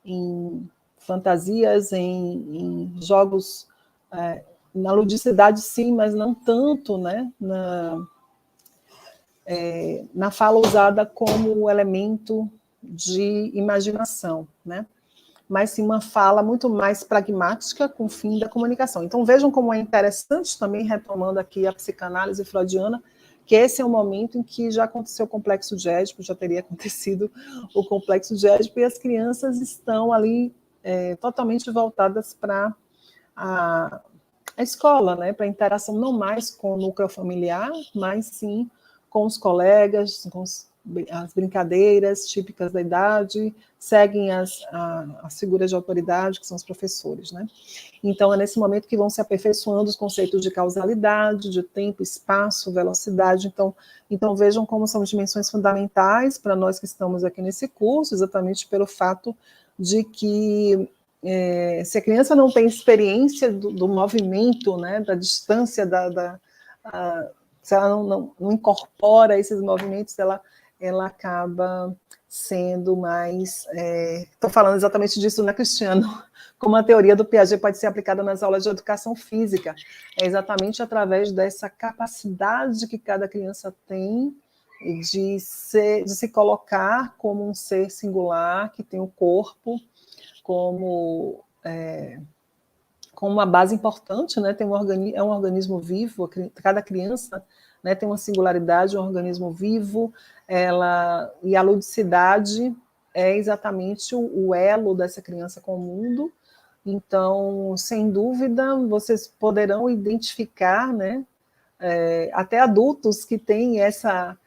em fantasias, em jogos, na ludicidade sim, mas não tanto, né, na fala usada como elemento de imaginação, né, mas sim uma fala muito mais pragmática com o fim da comunicação. Então vejam como é interessante também, retomando aqui a psicanálise freudiana, que esse é o momento em que já aconteceu o complexo de Édipo, já teria acontecido o complexo de Édipo, e as crianças estão ali totalmente voltadas para a escola, né, para a interação não mais com o núcleo familiar, mas sim com os colegas, com as brincadeiras típicas da idade, seguem as figuras de autoridade, que são os professores, né? Então, é nesse momento que vão se aperfeiçoando os conceitos de causalidade, de tempo, espaço, velocidade. Então vejam como são dimensões fundamentais para nós que estamos aqui nesse curso, exatamente pelo fato de que se a criança não tem experiência do movimento, né, da distância, se ela não incorpora esses movimentos, ela acaba sendo mais... Estou falando exatamente disso, né, Cristiano? Como a teoria do Piaget pode ser aplicada nas aulas de educação física. É exatamente através dessa capacidade que cada criança tem de se colocar como um ser singular, que tem o corpo como uma base importante, né? É um organismo vivo, cada criança, né, tem uma singularidade, um organismo vivo, e a ludicidade é exatamente o elo dessa criança com o mundo. Então, sem dúvida, vocês poderão identificar, né, até adultos que têm essa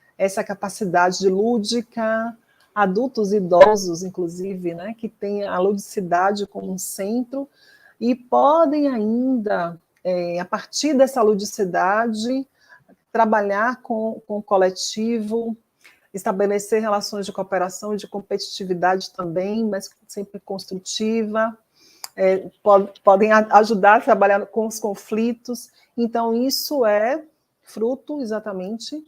capacidade lúdica, adultos idosos, inclusive, né, que têm a ludicidade como um centro, e podem ainda, a partir dessa ludicidade, trabalhar com o coletivo, estabelecer relações de cooperação e de competitividade também, mas sempre construtiva, podem ajudar a trabalhar com os conflitos. Então, isso é fruto exatamente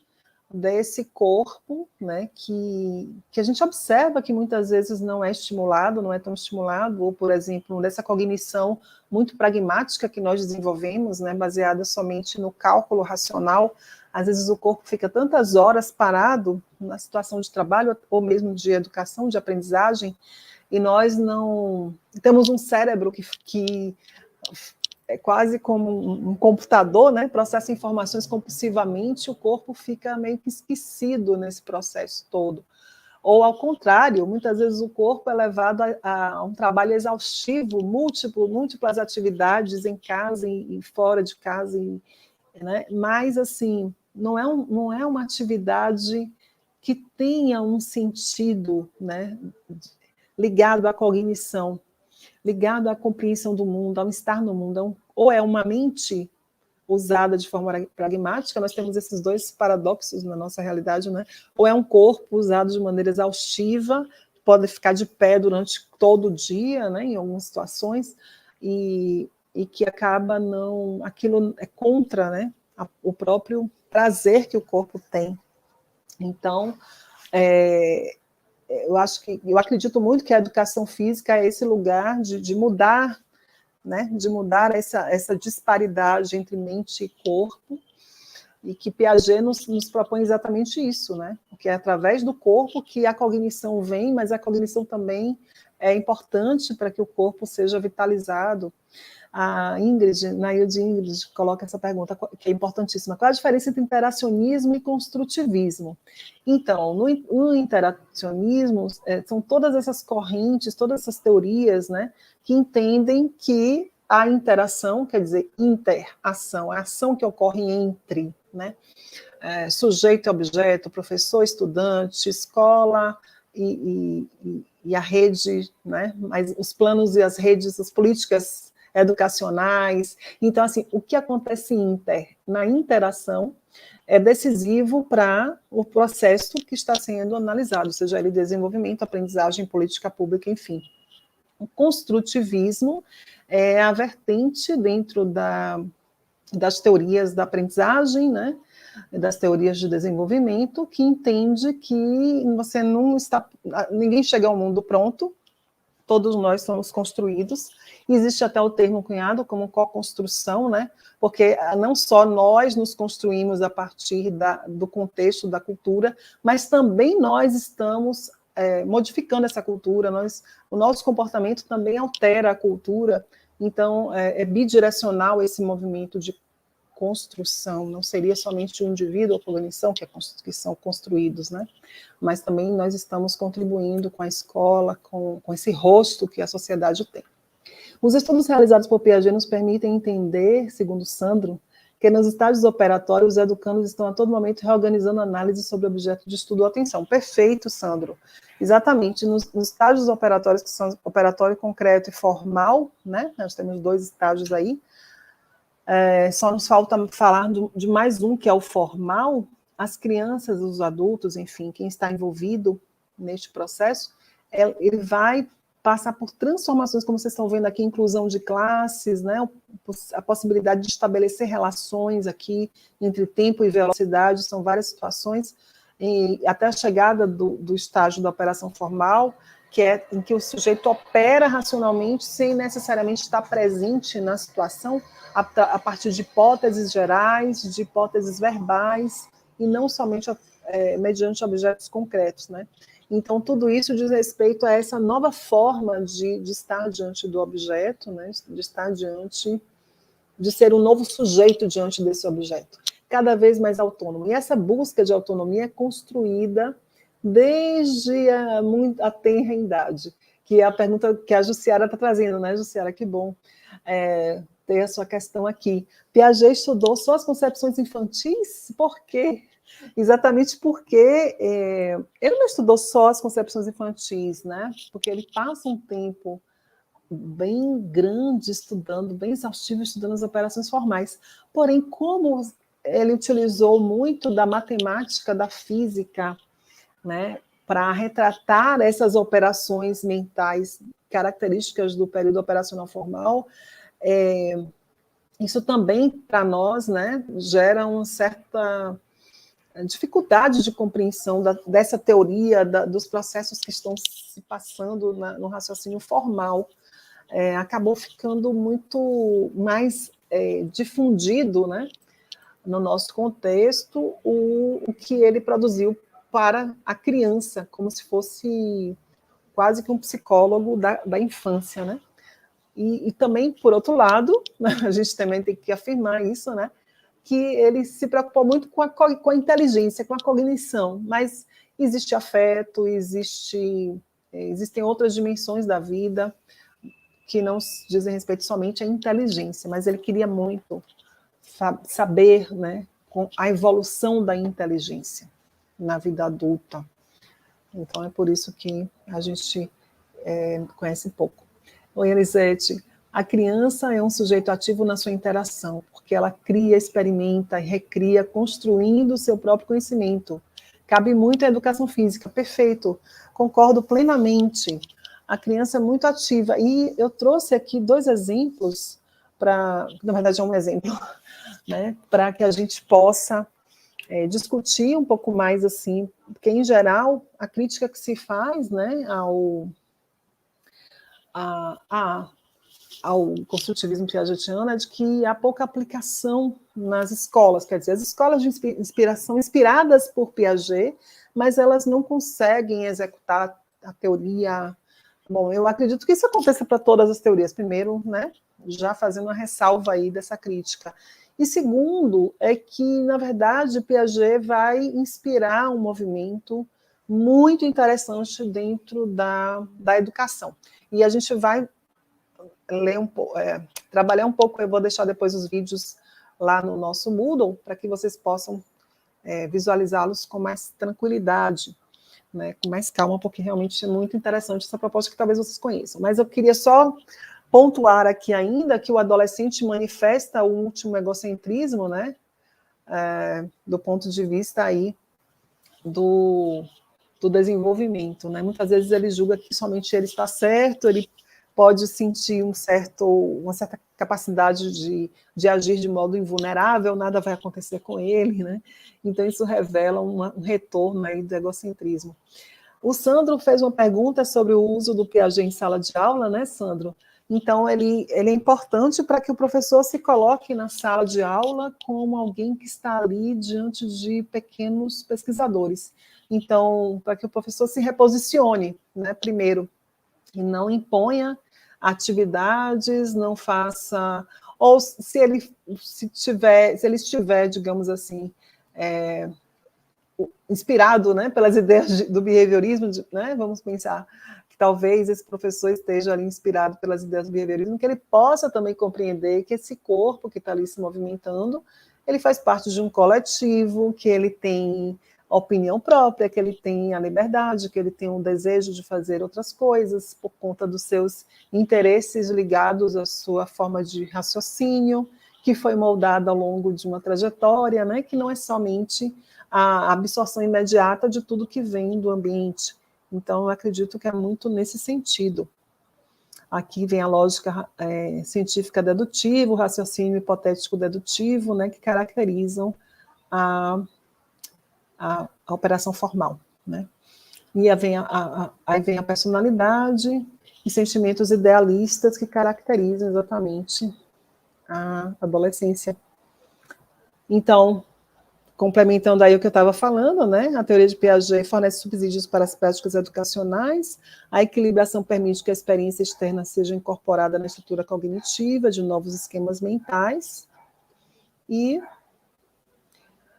desse corpo, né, que a gente observa que muitas vezes não é estimulado, não é tão estimulado, ou, por exemplo, dessa cognição muito pragmática que nós desenvolvemos, né, baseada somente no cálculo racional. Às vezes o corpo fica tantas horas parado na situação de trabalho, ou mesmo de educação, de aprendizagem, e nós não temos um cérebro que é quase como um computador, né, processa informações compulsivamente, o corpo fica meio que esquecido nesse processo todo. Ou, ao contrário, muitas vezes o corpo é levado a um trabalho exaustivo, múltiplas atividades em casa e fora de casa, né, mas, assim, não é uma atividade que tenha um sentido, né, ligado à cognição, ligado à compreensão do mundo, ao estar no mundo. Ou é uma mente usada de forma pragmática, nós temos esses dois paradoxos na nossa realidade, né? Ou é um corpo usado de maneira exaustiva, pode ficar de pé durante todo o dia, né, em algumas situações, e que acaba não... Aquilo é contra, né, o próprio prazer que o corpo tem. Então, eu acredito muito que a educação física é esse lugar de mudar, né, de mudar essa disparidade entre mente e corpo, e que Piaget nos propõe exatamente isso, né, porque é através do corpo que a cognição vem, mas a cognição também é importante para que o corpo seja vitalizado. A Nailde Ingrid coloca essa pergunta, que é importantíssima. Qual a diferença entre interacionismo e construtivismo? Então, no interacionismo, são todas essas correntes, todas essas teorias, né, que entendem que a interação, quer dizer, interação, a ação que ocorre entre, né, sujeito e objeto, professor, estudante, escola e a rede, né, mas os planos e as redes, as políticas educacionais. Então, assim, o que acontece na interação é decisivo para o processo que está sendo analisado, seja ele desenvolvimento, aprendizagem, política pública, enfim. O construtivismo é a vertente dentro das teorias da aprendizagem, né, das teorias de desenvolvimento, que entende que você não está... Ninguém chega ao mundo pronto, todos nós somos construídos. Existe até o termo cunhado como co-construção, né? Porque não só nós nos construímos a partir do contexto da cultura, mas também nós estamos modificando essa cultura, o nosso comportamento também altera a cultura, então é bidirecional esse movimento de construção, não seria somente o indivíduo ou a cognição que são construídos, né? Mas também nós estamos contribuindo com a escola, com esse rosto que a sociedade tem. Os estudos realizados por Piaget nos permitem entender, segundo Sandro, que nos estágios operatórios os educandos estão a todo momento reorganizando a análise sobre o objeto de estudo ou atenção. Perfeito, Sandro. Exatamente, nos estágios operatórios, que são operatório concreto e formal, né? Nós temos dois estágios aí. Só nos falta falar de mais um, que é o formal. As crianças, os adultos, enfim, quem está envolvido neste processo, ele vai passar por transformações, como vocês estão vendo aqui, inclusão de classes, né, a possibilidade de estabelecer relações aqui entre tempo e velocidade, são várias situações, até a chegada do estágio da operação formal, que é em que o sujeito opera racionalmente sem necessariamente estar presente na situação, a partir de hipóteses gerais, de hipóteses verbais, e não somente mediante objetos concretos, né? Então, tudo isso diz respeito a essa nova forma de estar diante do objeto, né? De estar diante, de ser um novo sujeito diante desse objeto, cada vez mais autônomo. E essa busca de autonomia é construída desde a tenra idade, que é a pergunta que a Jussiara está trazendo, né, Jussiara? Que bom ter a sua questão aqui. Piaget estudou só as concepções infantis? Por quê? Exatamente porque ele não estudou só as concepções infantis, né? Porque ele passa um tempo bem grande estudando, bem exaustivo, estudando as operações formais. Porém, como ele utilizou muito da matemática, da física, né, para retratar essas operações mentais características do período operacional formal, isso também, para nós, né, gera uma certa dificuldade de compreensão dessa teoria, dos processos que estão se passando no raciocínio formal. Acabou ficando muito mais difundido, né, no nosso contexto, o que ele produziu para a criança, como se fosse quase que um psicólogo da infância, né? E também, por outro lado, a gente também tem que afirmar isso, né? Que ele se preocupou muito com a inteligência, com a cognição, mas existe afeto, existem outras dimensões da vida que não dizem respeito somente à inteligência, mas ele queria muito saber, né, com a evolução da inteligência na vida adulta. Então é por isso que a gente conhece pouco. Oi, Elisete. A criança é um sujeito ativo na sua interação, porque ela cria, experimenta e recria, construindo o seu próprio conhecimento. Cabe muito à educação física. Perfeito, concordo plenamente. A criança é muito ativa. E eu trouxe aqui 2 exemplos, na verdade é um exemplo, né, para que a gente possa discutir um pouco mais, assim, porque, em geral, a crítica que se faz, né, ao construtivismo piagetiano é de que há pouca aplicação nas escolas, quer dizer, as escolas de inspiração inspiradas por Piaget, mas elas não conseguem executar a teoria. Bom, eu acredito que isso aconteça para todas as teorias, primeiro, né, já fazendo uma ressalva aí dessa crítica. E segundo, é que, na verdade, Piaget vai inspirar um movimento muito interessante dentro da educação. E a gente vai ler trabalhar um pouco, eu vou deixar depois os vídeos lá no nosso Moodle, para que vocês possam visualizá-los com mais tranquilidade, né, com mais calma, porque realmente é muito interessante essa proposta que talvez vocês conheçam. Mas eu queria só pontuar aqui ainda que o adolescente manifesta o último egocentrismo, né, do ponto de vista aí do desenvolvimento, né? Muitas vezes ele julga que somente ele está certo, ele pode sentir uma certa capacidade de agir de modo invulnerável, nada vai acontecer com ele, né? Então isso revela um retorno aí do egocentrismo. O Sandro fez uma pergunta sobre o uso do Piaget em sala de aula, né, Sandro? Então, ele é importante para que o professor se coloque na sala de aula como alguém que está ali diante de pequenos pesquisadores. Então, para que o professor se reposicione, né, primeiro, e não imponha atividades, não faça... Ou se ele estiver, digamos assim, inspirado, né, pelas ideias do behaviorismo, né, vamos pensar que talvez esse professor esteja ali inspirado pelas ideias do behaviorismo, que ele possa também compreender que esse corpo que está ali se movimentando, ele faz parte de um coletivo, que ele tem opinião própria, que ele tem a liberdade, que ele tem um desejo de fazer outras coisas por conta dos seus interesses ligados à sua forma de raciocínio, que foi moldada ao longo de uma trajetória, né, que não é somente a absorção imediata de tudo que vem do ambiente. Então, eu acredito que é muito nesse sentido. Aqui vem a lógica científica dedutiva, o raciocínio hipotético dedutivo, né, que caracterizam a operação formal, né? E aí vem a personalidade e sentimentos idealistas que caracterizam exatamente a adolescência. Então, complementando aí o que eu estava falando, né? A teoria de Piaget fornece subsídios para as práticas educacionais, a equilibração permite que a experiência externa seja incorporada na estrutura cognitiva de novos esquemas mentais, e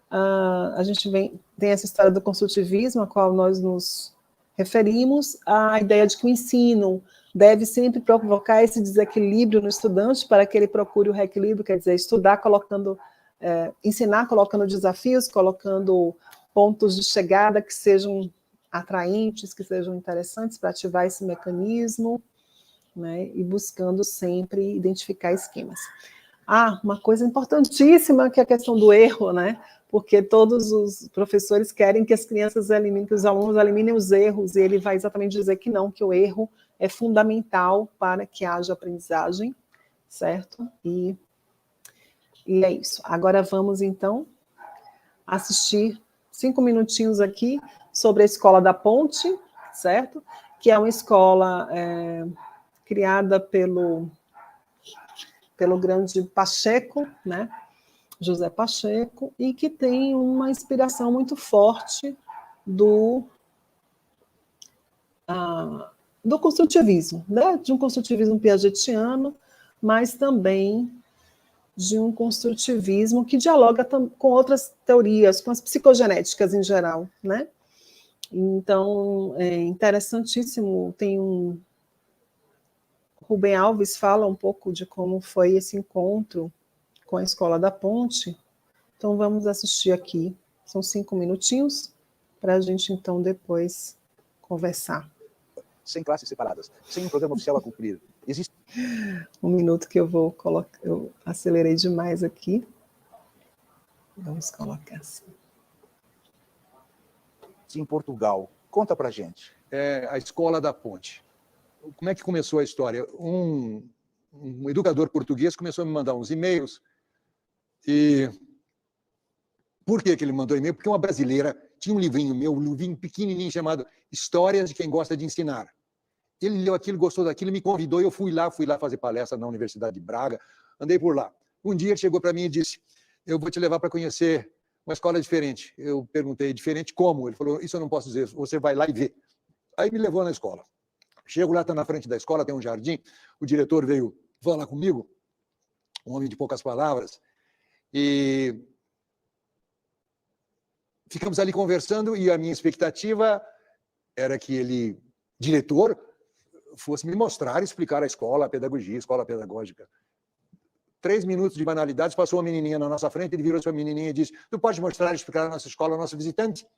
a gente tem essa história do construtivismo, a qual nós nos referimos, a ideia de que o ensino deve sempre provocar esse desequilíbrio no estudante para que ele procure o reequilíbrio, quer dizer, estudar ensinar colocando desafios, colocando pontos de chegada que sejam atraentes, que sejam interessantes para ativar esse mecanismo, né, e buscando sempre identificar esquemas. Uma coisa importantíssima que é a questão do erro, né? porque todos os professores querem que as crianças eliminem, que os alunos eliminem os erros, e ele vai exatamente dizer que não, que o erro é fundamental para que haja aprendizagem, certo? E é isso. Agora vamos, então, assistir 5 minutinhos aqui sobre a Escola da Ponte, certo? Que é uma escola criada pelo grande Pacheco, né? José Pacheco, e que tem uma inspiração muito forte do construtivismo, né? De um construtivismo piagetiano, mas também de um construtivismo que dialoga com outras teorias, com as psicogenéticas em geral, né? Então, é interessantíssimo, Rubem Alves fala um pouco de como foi esse encontro com a Escola da Ponte. Então, vamos assistir aqui. São 5 minutinhos para a gente, então, depois conversar. Sem classes separadas, sem um programa oficial a cumprir. Existe... Um minuto que eu vou colocar... Eu acelerei demais aqui. Vamos colocar assim. Em Portugal. Conta pra gente. A Escola da Ponte. Como é que começou a história? Um educador português começou a me mandar uns e-mails. E por que ele mandou e-mail? Porque uma brasileira tinha um livrinho meu, um livrinho pequenininho chamado Histórias de Quem Gosta de Ensinar. Ele leu aquilo, gostou daquilo, me convidou e eu fui lá fazer palestra na Universidade de Braga, andei por lá. Um dia ele chegou para mim e disse, eu vou te levar para conhecer uma escola diferente. Eu perguntei, diferente como? Ele falou, isso eu não posso dizer, você vai lá e vê. Aí me levou na escola. Chego lá, está na frente da escola, tem um jardim, o diretor veio falar comigo, um homem de poucas palavras, e ficamos ali conversando e a minha expectativa era que ele, diretor, fosse me mostrar, explicar a escola, a pedagogia, a escola pedagógica. 3 minutos de banalidades, passou uma menininha na nossa frente, ele virou para a menininha e disse, tu pode mostrar e explicar a nossa escola ao nosso visitante? A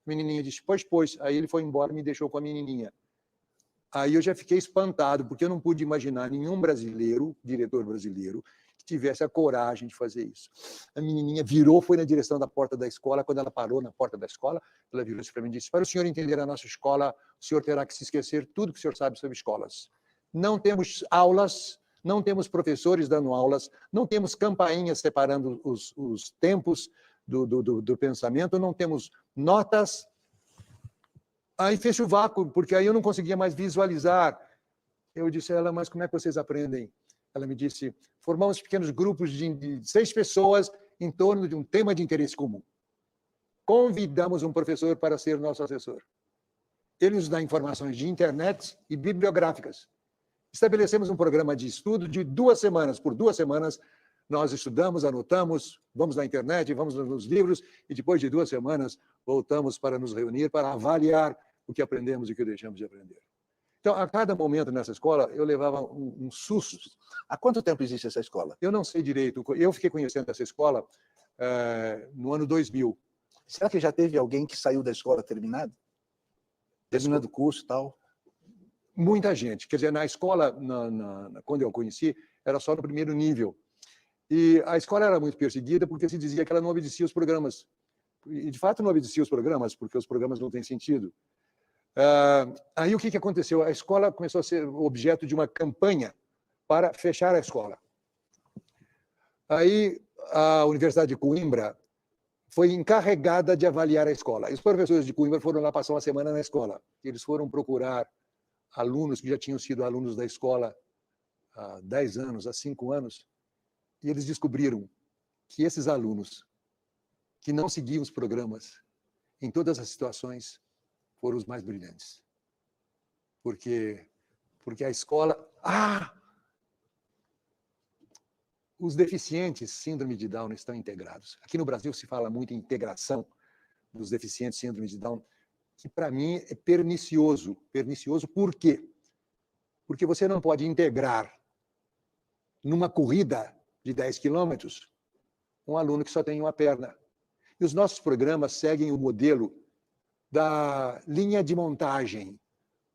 menininha disse, pois. Aí ele foi embora e me deixou com a menininha. Aí eu já fiquei espantado, porque eu não pude imaginar nenhum brasileiro, diretor brasileiro, que tivesse a coragem de fazer isso. A menininha virou, foi na direção da porta da escola. Quando ela parou na porta da escola, ela virou-se para mim e disse, para o senhor entender a nossa escola, o senhor terá que se esquecer tudo que o senhor sabe sobre escolas. Não temos aulas, não temos professores dando aulas, não temos campainhas separando os tempos do pensamento, não temos notas. Aí fecha o vácuo, porque aí eu não conseguia mais visualizar. Eu disse a ela, mas como é que vocês aprendem? Ela me disse, formamos pequenos grupos de 6 pessoas em torno de um tema de interesse comum. Convidamos um professor para ser nosso assessor. Ele nos dá informações de internet e bibliográficas. Estabelecemos um programa de estudo de 2 semanas. Por 2 semanas, nós estudamos, anotamos, vamos na internet, vamos nos livros, e depois de 2 semanas, voltamos para nos reunir, para avaliar o que aprendemos e o que deixamos de aprender. Então, a cada momento nessa escola, eu levava um susto. Há quanto tempo existe essa escola? Eu não sei direito. Eu fiquei conhecendo essa escola no ano 2000. Será que já teve alguém que saiu da escola terminado? Terminando o curso e tal? Muita gente. Quer dizer, na escola, quando eu conheci, era só no primeiro nível. E a escola era muito perseguida porque se dizia que ela não obedecia os programas. E, de fato, não obedecia os programas, porque os programas não têm sentido. Aí o que aconteceu? A escola começou a ser objeto de uma campanha para fechar a escola. Aí a Universidade de Coimbra foi encarregada de avaliar a escola. E os professores de Coimbra foram lá passar uma semana na escola. Eles foram procurar alunos que já tinham sido alunos da escola há 10 anos, há 5 anos, e eles descobriram que esses alunos que não seguiam os programas, em todas as situações, foram os mais brilhantes. Porque a escola... Os deficientes síndrome de Down estão integrados. Aqui no Brasil se fala muito em integração dos deficientes síndrome de Down, que para mim é pernicioso. Pernicioso por quê? Porque você não pode integrar numa corrida de 10 quilômetros um aluno que só tem uma perna. E os nossos programas seguem o modelo da linha de montagem.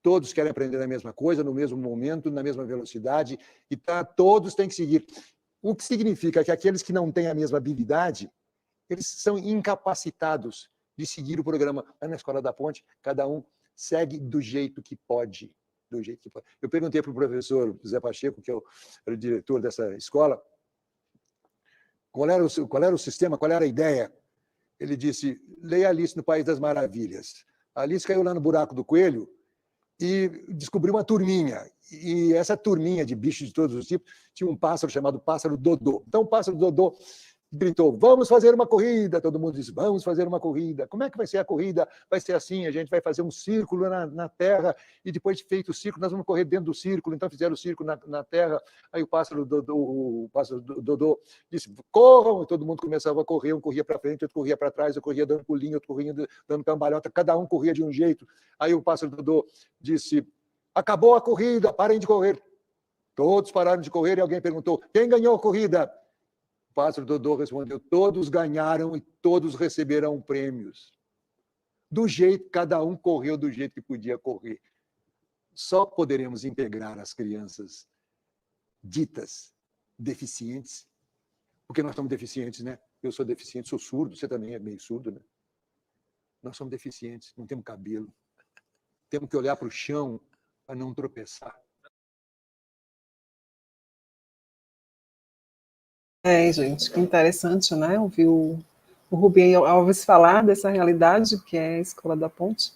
Todos querem aprender a mesma coisa, no mesmo momento, na mesma velocidade, e todos têm que seguir. O que significa que aqueles que não têm a mesma habilidade, eles são incapacitados de seguir o programa. Mas na Escola da Ponte, cada um segue do jeito que pode. Do jeito que pode. Eu perguntei para o professor José Pacheco, que era o diretor dessa escola, qual era o sistema, qual era a ideia. Ele disse, leia Alice no País das Maravilhas. A Alice caiu lá no buraco do coelho e descobriu uma turminha. E essa turminha de bichos de todos os tipos tinha um pássaro chamado pássaro Dodô. Então o pássaro Dodô gritou, vamos fazer uma corrida. Todo mundo disse, vamos fazer uma corrida. Como é que vai ser a corrida? Vai ser assim, a gente vai fazer um círculo na terra e depois de feito o círculo, nós vamos correr dentro do círculo. Então fizeram o círculo na terra. Aí o pássaro Dodô disse, corram. E todo mundo começava a correr. Um corria para frente, outro corria para trás, eu corria dando pulinho, outro corria dando cambalhota. Cada um corria de um jeito. Aí o pássaro Dodô disse, acabou a corrida, parem de correr. Todos pararam de correr e alguém perguntou, quem ganhou a corrida? O pássaro Dodô respondeu, todos ganharam e todos receberão prêmios. Do jeito, cada um correu do jeito que podia correr. Só poderemos integrar as crianças ditas deficientes, porque nós somos deficientes, né? Eu sou deficiente, sou surdo, você também é meio surdo, né? Nós somos deficientes, não temos cabelo. Temos que olhar para o chão para não tropeçar. Gente, que interessante, né? Ouvir o Rubem Alves falar dessa realidade que é a Escola da Ponte.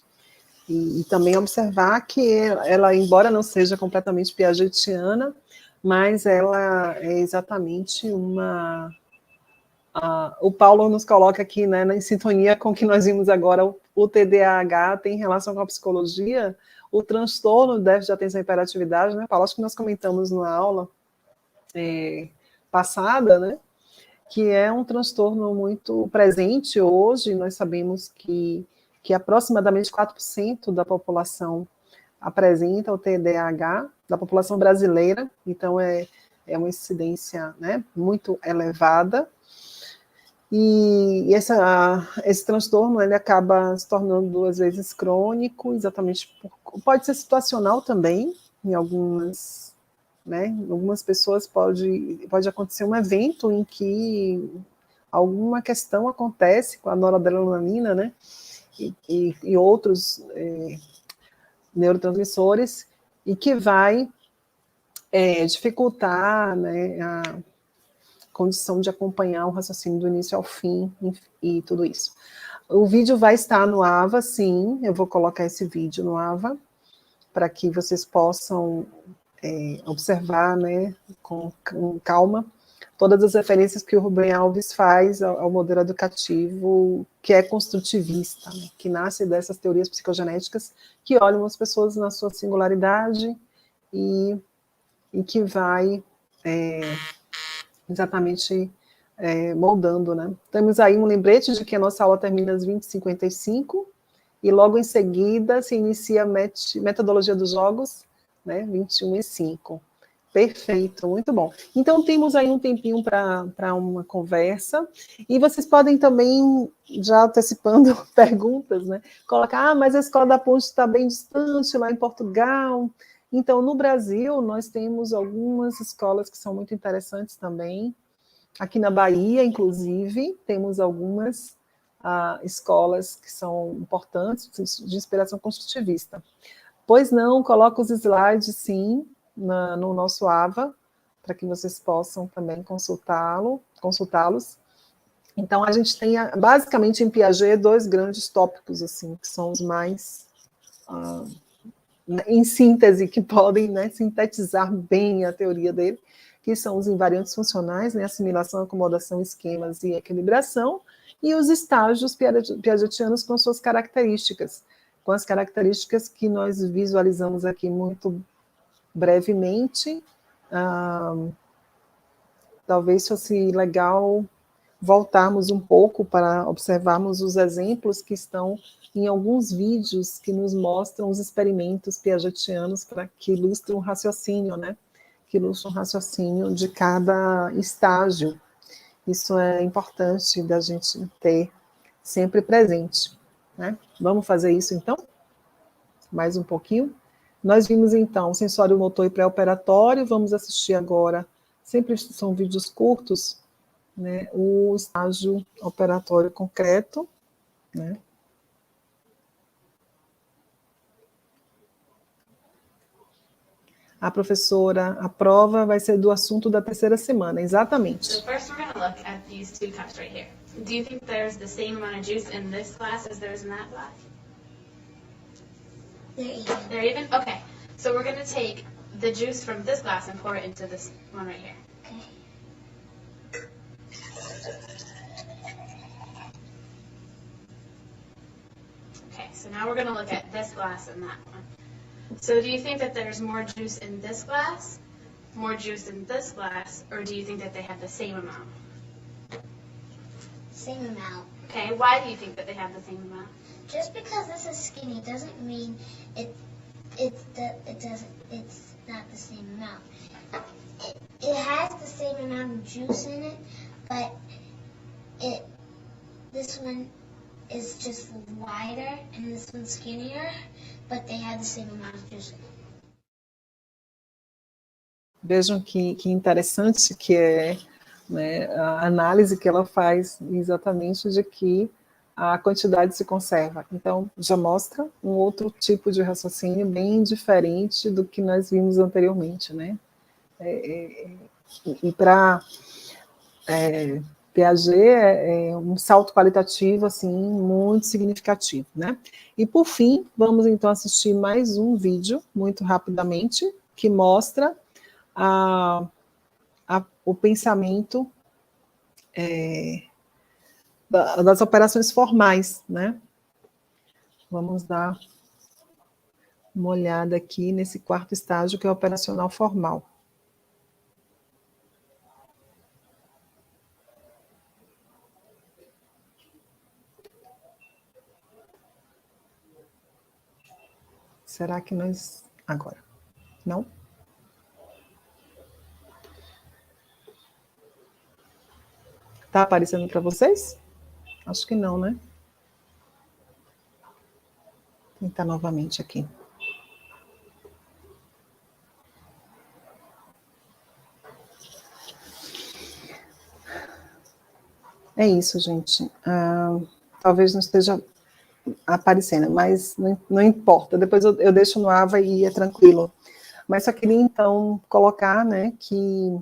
E também observar que ela, embora não seja completamente piagetiana, mas ela é exatamente uma... o Paulo nos coloca aqui, né, em sintonia com o que nós vimos agora, o TDAH tem relação com a psicologia, o transtorno do déficit de atenção e hiperatividade, né, Paulo, acho que nós comentamos na aula passada, né, que é um transtorno muito presente hoje. Nós sabemos que aproximadamente 4% da população apresenta o TDAH, da população brasileira, então é uma incidência, né, muito elevada, e esse transtorno ele acaba se tornando, às vezes, crônico, exatamente pode ser situacional também, em algumas, né, em algumas pessoas pode acontecer um evento em que alguma questão acontece com a noradrenalina, né, e outros neurotransmissores, e que vai dificultar, né, a condição de acompanhar o raciocínio do início ao fim e tudo isso. O vídeo vai estar no AVA, sim, eu vou colocar esse vídeo no AVA, para que vocês possam observar, né, com calma, todas as referências que o Rubem Alves faz ao modelo educativo, que é construtivista, né, que nasce dessas teorias psicogenéticas, que olham as pessoas na sua singularidade e que vai exatamente moldando, né. Temos aí um lembrete de que a nossa aula termina às 20h55, e logo em seguida se inicia a metodologia dos jogos, né, 21h05. Perfeito, muito bom. Então, temos aí um tempinho para uma conversa, e vocês podem também, já antecipando perguntas, né, colocar, mas a Escola da Ponte está bem distante, lá em Portugal. Então, no Brasil, nós temos algumas escolas que são muito interessantes também. Aqui na Bahia, inclusive, temos algumas escolas que são importantes, de inspiração construtivista. Pois não, coloca os slides, sim, no nosso AVA, para que vocês possam também consultá-los. Então, a gente tem, basicamente, em Piaget, 2 grandes tópicos, assim, que são os mais, em síntese, que podem, né, sintetizar bem a teoria dele, que são os invariantes funcionais, né, assimilação, acomodação, esquemas e equilibração, e os estágios piagetianos com suas características, com as características que nós visualizamos aqui muito brevemente. Talvez fosse legal voltarmos um pouco para observarmos os exemplos que estão em alguns vídeos que nos mostram os experimentos piagetianos que ilustram o raciocínio, né? Que ilustram o raciocínio de cada estágio. Isso é importante da gente ter sempre presente, né? Vamos fazer isso, então? Mais um pouquinho. Nós vimos, então, sensório motor e pré-operatório. Vamos assistir agora, sempre são vídeos curtos, né, o estágio operatório concreto, né? A professora, a prova vai ser do assunto da terceira semana, exatamente. So first we're going to look at these two cups right here. Do you think there's the same amount of juice in this glass as there is in that glass? They're even. They're even? Okay. So we're going to take the juice from this glass and pour it into this one right here. Okay. Okay, so now we're going to look at this glass and that one. So do you think that there's more juice in this glass, more juice in this glass, or do you think that they have the same amount? Same amount. Okay, why do you think that they have the same amount? Just because this is skinny doesn't mean it's not the same amount. It has the same amount of juice in it, but this one is just wider and this one's skinnier, but they have the same amount of juice in it. Vejam que interessante que é, né, a análise que ela faz exatamente de que a quantidade se conserva. Então, já mostra um outro tipo de raciocínio bem diferente do que nós vimos anteriormente, né? E para Piaget é um salto qualitativo assim muito significativo, né? E por fim, vamos então assistir mais um vídeo muito rapidamente que mostra o pensamento das operações formais, né? Vamos dar uma olhada aqui nesse quarto estágio que é o operacional formal. Será que nós... Agora. Não? Está aparecendo para vocês? Acho que não, né? Vou tentar novamente aqui. É isso, gente. Talvez não esteja aparecendo, mas não importa. Depois eu deixo no AVA e é tranquilo. Mas só queria, então, colocar, né, que,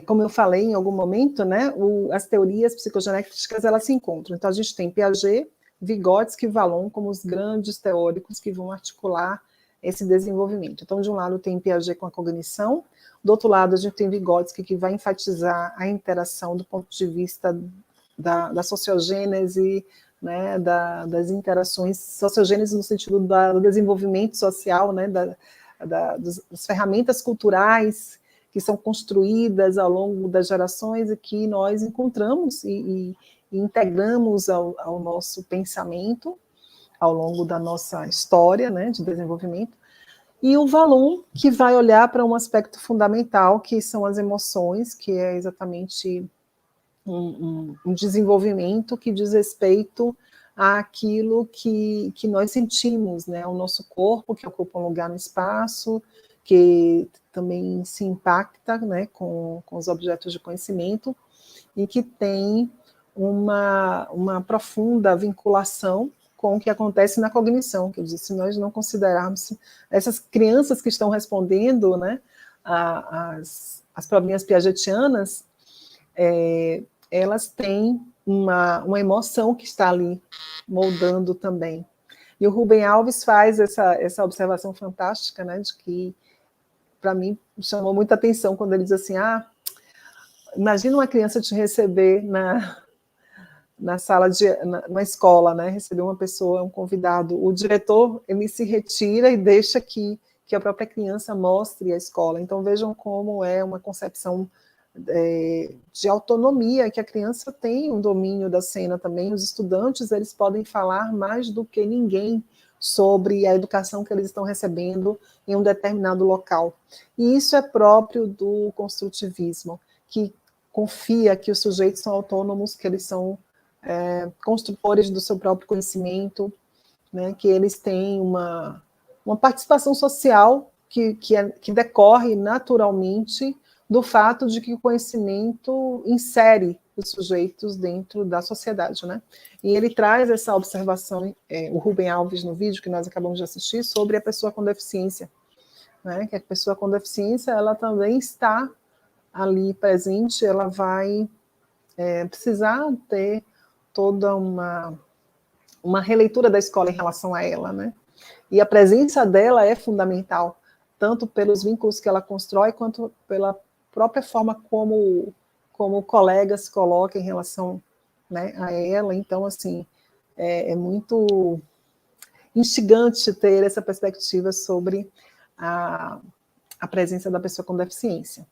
como eu falei em algum momento, né, as teorias psicogenéticas, elas se encontram. Então, a gente tem Piaget, Vygotsky e Vallon como os grandes teóricos que vão articular esse desenvolvimento. Então, de um lado tem Piaget com a cognição, do outro lado a gente tem Vygotsky, que vai enfatizar a interação do ponto de vista da sociogênese, né, das interações, sociogênese no sentido do desenvolvimento social, né, das ferramentas culturais que são construídas ao longo das gerações e que nós encontramos e integramos ao nosso pensamento ao longo da nossa história, né, de desenvolvimento. E o Vallon, que vai olhar para um aspecto fundamental, que são as emoções, que é exatamente um desenvolvimento que diz respeito àquilo que nós sentimos, né? O nosso corpo, que ocupa um lugar no espaço, que também se impacta, né, com os objetos de conhecimento, e que tem uma profunda vinculação com o que acontece na cognição. Quer dizer, se nós não considerarmos essas crianças que estão respondendo, né, as provinhas piagetianas, elas têm uma emoção que está ali moldando também. E o Rubem Alves faz essa observação fantástica, né, de que, para mim, chamou muita atenção quando ele diz assim, imagina uma criança te receber na sala, na escola, né, receber uma pessoa, um convidado, o diretor, ele se retira e deixa que a própria criança mostre a escola. Então, vejam como é uma concepção de autonomia, que a criança tem um domínio da cena também. Os estudantes, eles podem falar mais do que ninguém sobre a educação que eles estão recebendo em um determinado local. E isso é próprio do construtivismo, que confia que os sujeitos são autônomos, que eles são construtores do seu próprio conhecimento, né, que eles têm uma participação social que decorre naturalmente do fato de que o conhecimento insere os sujeitos dentro da sociedade, né? E ele traz essa observação, o Rubem Alves, no vídeo que nós acabamos de assistir, sobre a pessoa com deficiência, né? Que a pessoa com deficiência, ela também está ali presente, ela vai precisar ter toda uma releitura da escola em relação a ela, né? E a presença dela é fundamental, tanto pelos vínculos que ela constrói, quanto pela própria forma como o colega se coloca em relação, né, a ela. Então, assim, é muito instigante ter essa perspectiva sobre a presença da pessoa com deficiência.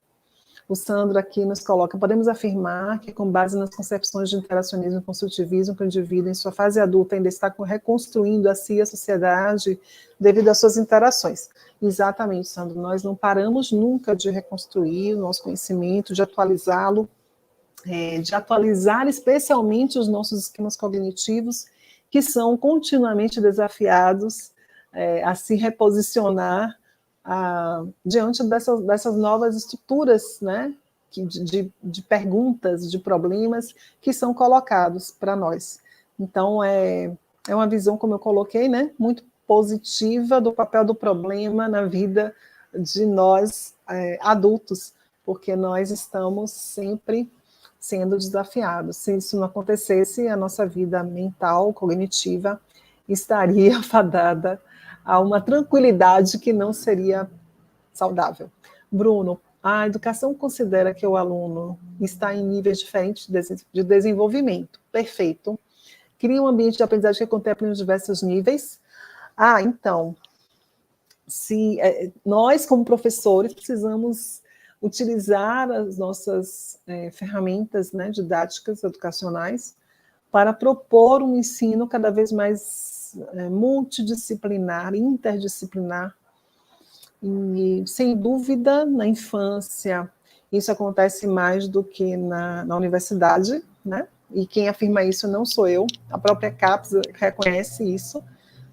O Sandro aqui nos coloca: podemos afirmar que, com base nas concepções de interacionismo e construtivismo, que o indivíduo, em sua fase adulta, ainda está reconstruindo a si a sociedade devido às suas interações. Exatamente, Sandro, nós não paramos nunca de reconstruir o nosso conhecimento, de atualizá-lo, de atualizar especialmente os nossos esquemas cognitivos, que são continuamente desafiados a se reposicionar diante dessas novas estruturas, né, de perguntas, de problemas que são colocados para nós. Então, é uma visão, como eu coloquei, né, muito positiva do papel do problema na vida de nós adultos, porque nós estamos sempre sendo desafiados. Se isso não acontecesse, a nossa vida mental, cognitiva, estaria fadada a uma tranquilidade que não seria saudável. Bruno, a educação considera que o aluno está em níveis diferentes de desenvolvimento. Perfeito. Cria um ambiente de aprendizagem que contemple os diversos níveis. Então, nós, como professores, precisamos utilizar as nossas ferramentas, né, didáticas, educacionais, para propor um ensino cada vez mais multidisciplinar, interdisciplinar. E, sem dúvida, na infância, isso acontece mais do que na universidade, né? E quem afirma isso não sou eu, a própria CAPES reconhece isso,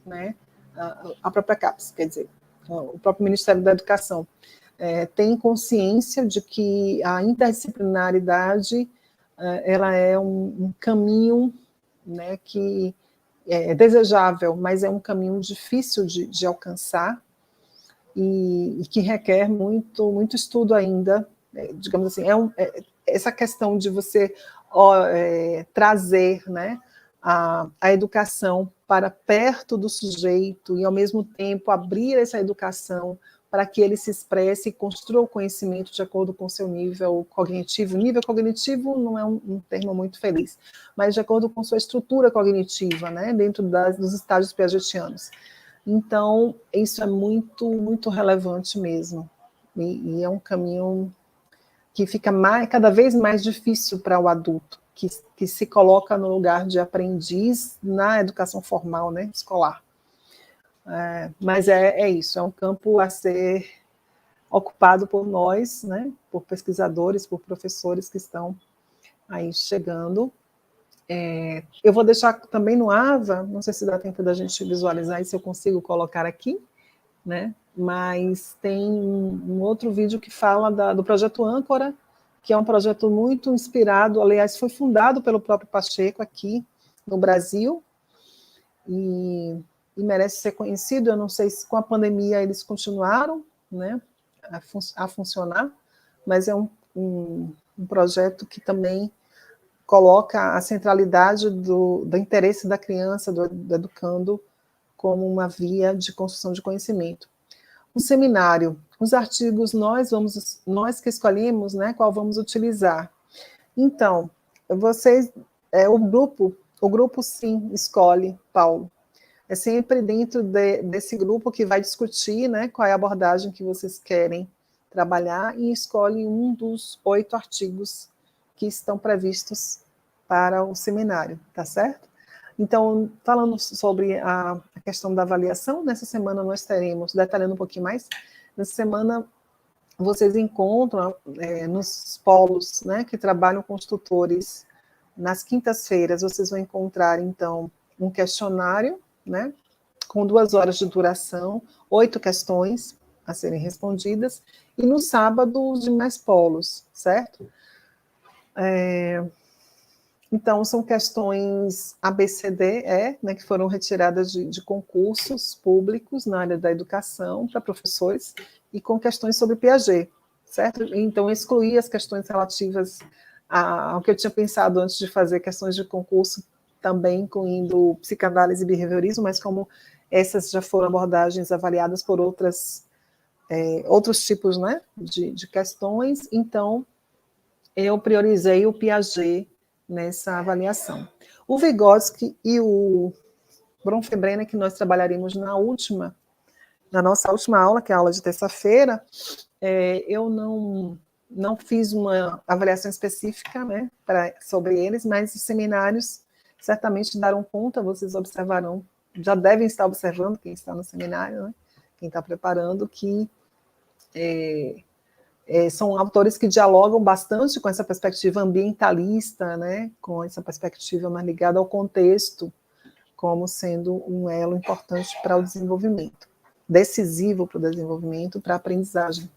né? A própria CAPES, quer dizer, o próprio Ministério da Educação, tem consciência de que a interdisciplinaridade ela é um caminho, né, que é desejável, mas é um caminho difícil de alcançar e que requer muito estudo ainda, digamos assim, essa questão de você trazer, né, a educação para perto do sujeito e, ao mesmo tempo, abrir essa educação para que ele se expresse e construa o conhecimento de acordo com o seu nível cognitivo. Nível cognitivo não é um termo muito feliz, mas de acordo com sua estrutura cognitiva, né, dentro dos estágios piagetianos. Então, isso é muito relevante mesmo, e é um caminho que fica cada vez mais difícil para o adulto, que se coloca no lugar de aprendiz na educação formal, né, escolar. Mas é isso, é um campo a ser ocupado por nós, né, por pesquisadores, por professores que estão aí chegando. Eu vou deixar também no AVA, não sei se dá tempo da gente visualizar e se eu consigo colocar aqui, né, mas tem um outro vídeo que fala do projeto Âncora, que é um projeto muito inspirado, aliás, foi fundado pelo próprio Pacheco aqui no Brasil, e merece ser conhecido. Eu não sei se com a pandemia eles continuaram, né, a funcionar, mas é um projeto que também coloca a centralidade do interesse da criança, do educando, como uma via de construção de conhecimento. O seminário, os artigos nós que escolhemos, né, qual vamos utilizar. Então, o grupo sim escolhe, Paulo. É sempre dentro desse grupo que vai discutir, né, qual é a abordagem que vocês querem trabalhar, e escolhe um dos 8 artigos que estão previstos para o seminário, tá certo? Então, falando sobre a questão da avaliação, nessa semana nós teremos, detalhando um pouquinho mais, nessa semana vocês encontram nos polos, né, que trabalham com os tutores, nas quintas-feiras vocês vão encontrar, então, um questionário, né, com 2 horas de duração, 8 questões, a serem respondidas, e no sábado os demais polos, certo? Então, são questões ABCDE, né, que foram retiradas de concursos públicos na área da educação para professores, e com questões sobre Piaget, certo? Então, excluí as questões relativas ao que eu tinha pensado antes de fazer questões de concurso, também incluindo psicanálise e behaviorismo, mas como essas já foram abordagens avaliadas por outros tipos, né, de questões, então eu priorizei o Piaget nessa avaliação. O Vygotsky e o Bronfenbrenner, que nós trabalharemos na nossa última aula, que é a aula de terça-feira, eu não fiz uma avaliação específica, né, sobre eles, mas os seminários certamente darão conta, vocês observarão, já devem estar observando, quem está no seminário, né, quem está preparando, que são autores que dialogam bastante com essa perspectiva ambientalista, né, com essa perspectiva mais ligada ao contexto, como sendo um elo importante para o desenvolvimento, decisivo para o desenvolvimento, para a aprendizagem.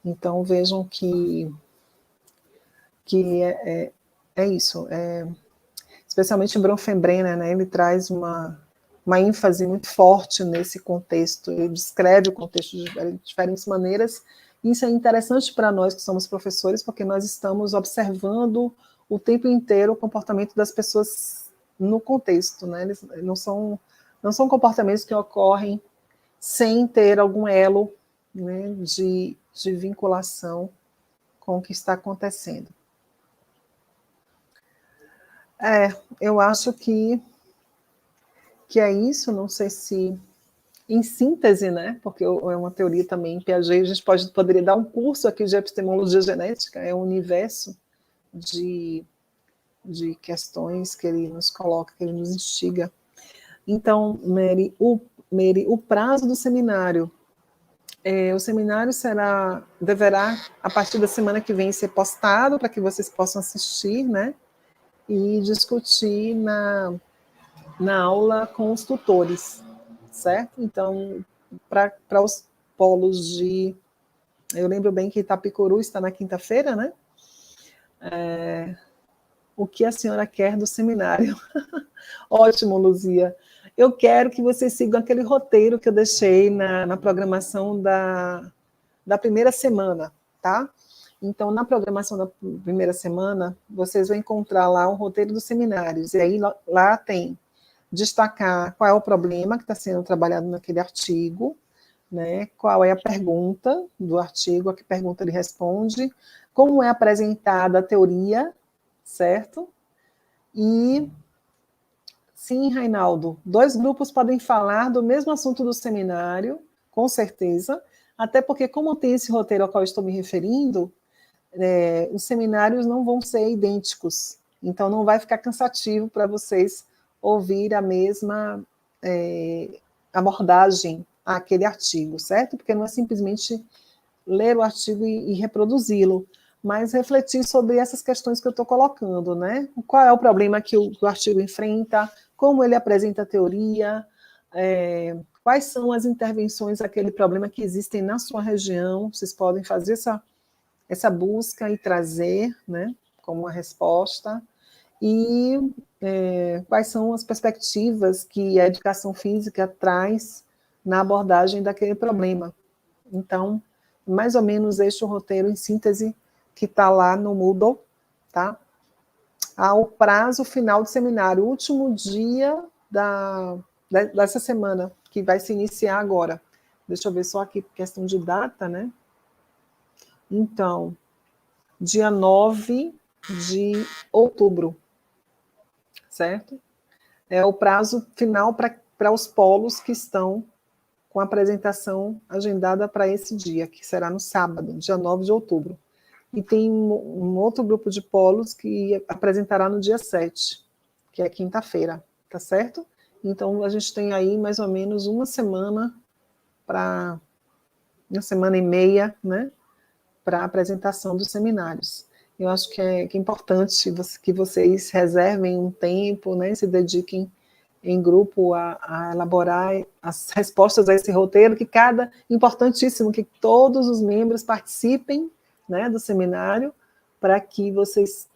Então, vejam que é isso. Especialmente Bronfenbrenner, né, ele traz uma ênfase muito forte nesse contexto, ele descreve o contexto de diferentes maneiras. Isso é interessante para nós que somos professores, porque nós estamos observando o tempo inteiro o comportamento das pessoas no contexto, né? Eles não são comportamentos que ocorrem sem ter algum elo, né, de vinculação com o que está acontecendo. Eu acho que é isso, não sei se em síntese, né, porque é uma teoria também em Piaget, a gente poderia dar um curso aqui de epistemologia genética, é um universo de questões que ele nos coloca, que ele nos instiga. Então, Mary, o prazo do seminário, o seminário deverá, a partir da semana que vem, ser postado para que vocês possam assistir, né, e discutir na aula com os tutores, certo? Então, para os polos eu lembro bem que Itapicuru está na quinta-feira, né? O que a senhora quer do seminário? Ótimo, Luzia. Eu quero que vocês sigam aquele roteiro que eu deixei na programação da primeira semana, tá? Então, na programação da primeira semana, vocês vão encontrar lá um roteiro dos seminários, e aí lá tem destacar qual é o problema que está sendo trabalhado naquele artigo, né? Qual é a pergunta do artigo, a que pergunta ele responde, como é apresentada a teoria, certo? E, sim, Reinaldo, 2 grupos podem falar do mesmo assunto do seminário, com certeza, até porque, como tem esse roteiro ao qual eu estou me referindo, os seminários não vão ser idênticos, então não vai ficar cansativo para vocês ouvir a mesma abordagem àquele artigo, certo? Porque não é simplesmente ler o artigo e reproduzi-lo, mas refletir sobre essas questões que eu estou colocando, né? Qual é o problema que o artigo enfrenta, como ele apresenta a teoria, quais são as intervenções àquele problema que existem na sua região, vocês podem fazer essa busca e trazer, né, como uma resposta, e quais são as perspectivas que a educação física traz na abordagem daquele problema. Então, mais ou menos este é o roteiro em síntese que está lá no Moodle, tá? Ao prazo final do seminário, o último dia dessa semana, que vai se iniciar agora. Deixa eu ver só aqui, questão de data, né? Então, dia 9 de outubro, certo? É o prazo final para os polos que estão com a apresentação agendada para esse dia, que será no sábado, dia 9 de outubro. E tem um outro grupo de polos que apresentará no dia 7, que é quinta-feira, tá certo? Então, a gente tem aí mais ou menos uma semana uma semana e meia, né, para a apresentação dos seminários. Eu acho que é importante que vocês reservem um tempo, né, se dediquem em grupo a elaborar as respostas a esse roteiro, importantíssimo que todos os membros participem, né, do seminário, para que vocês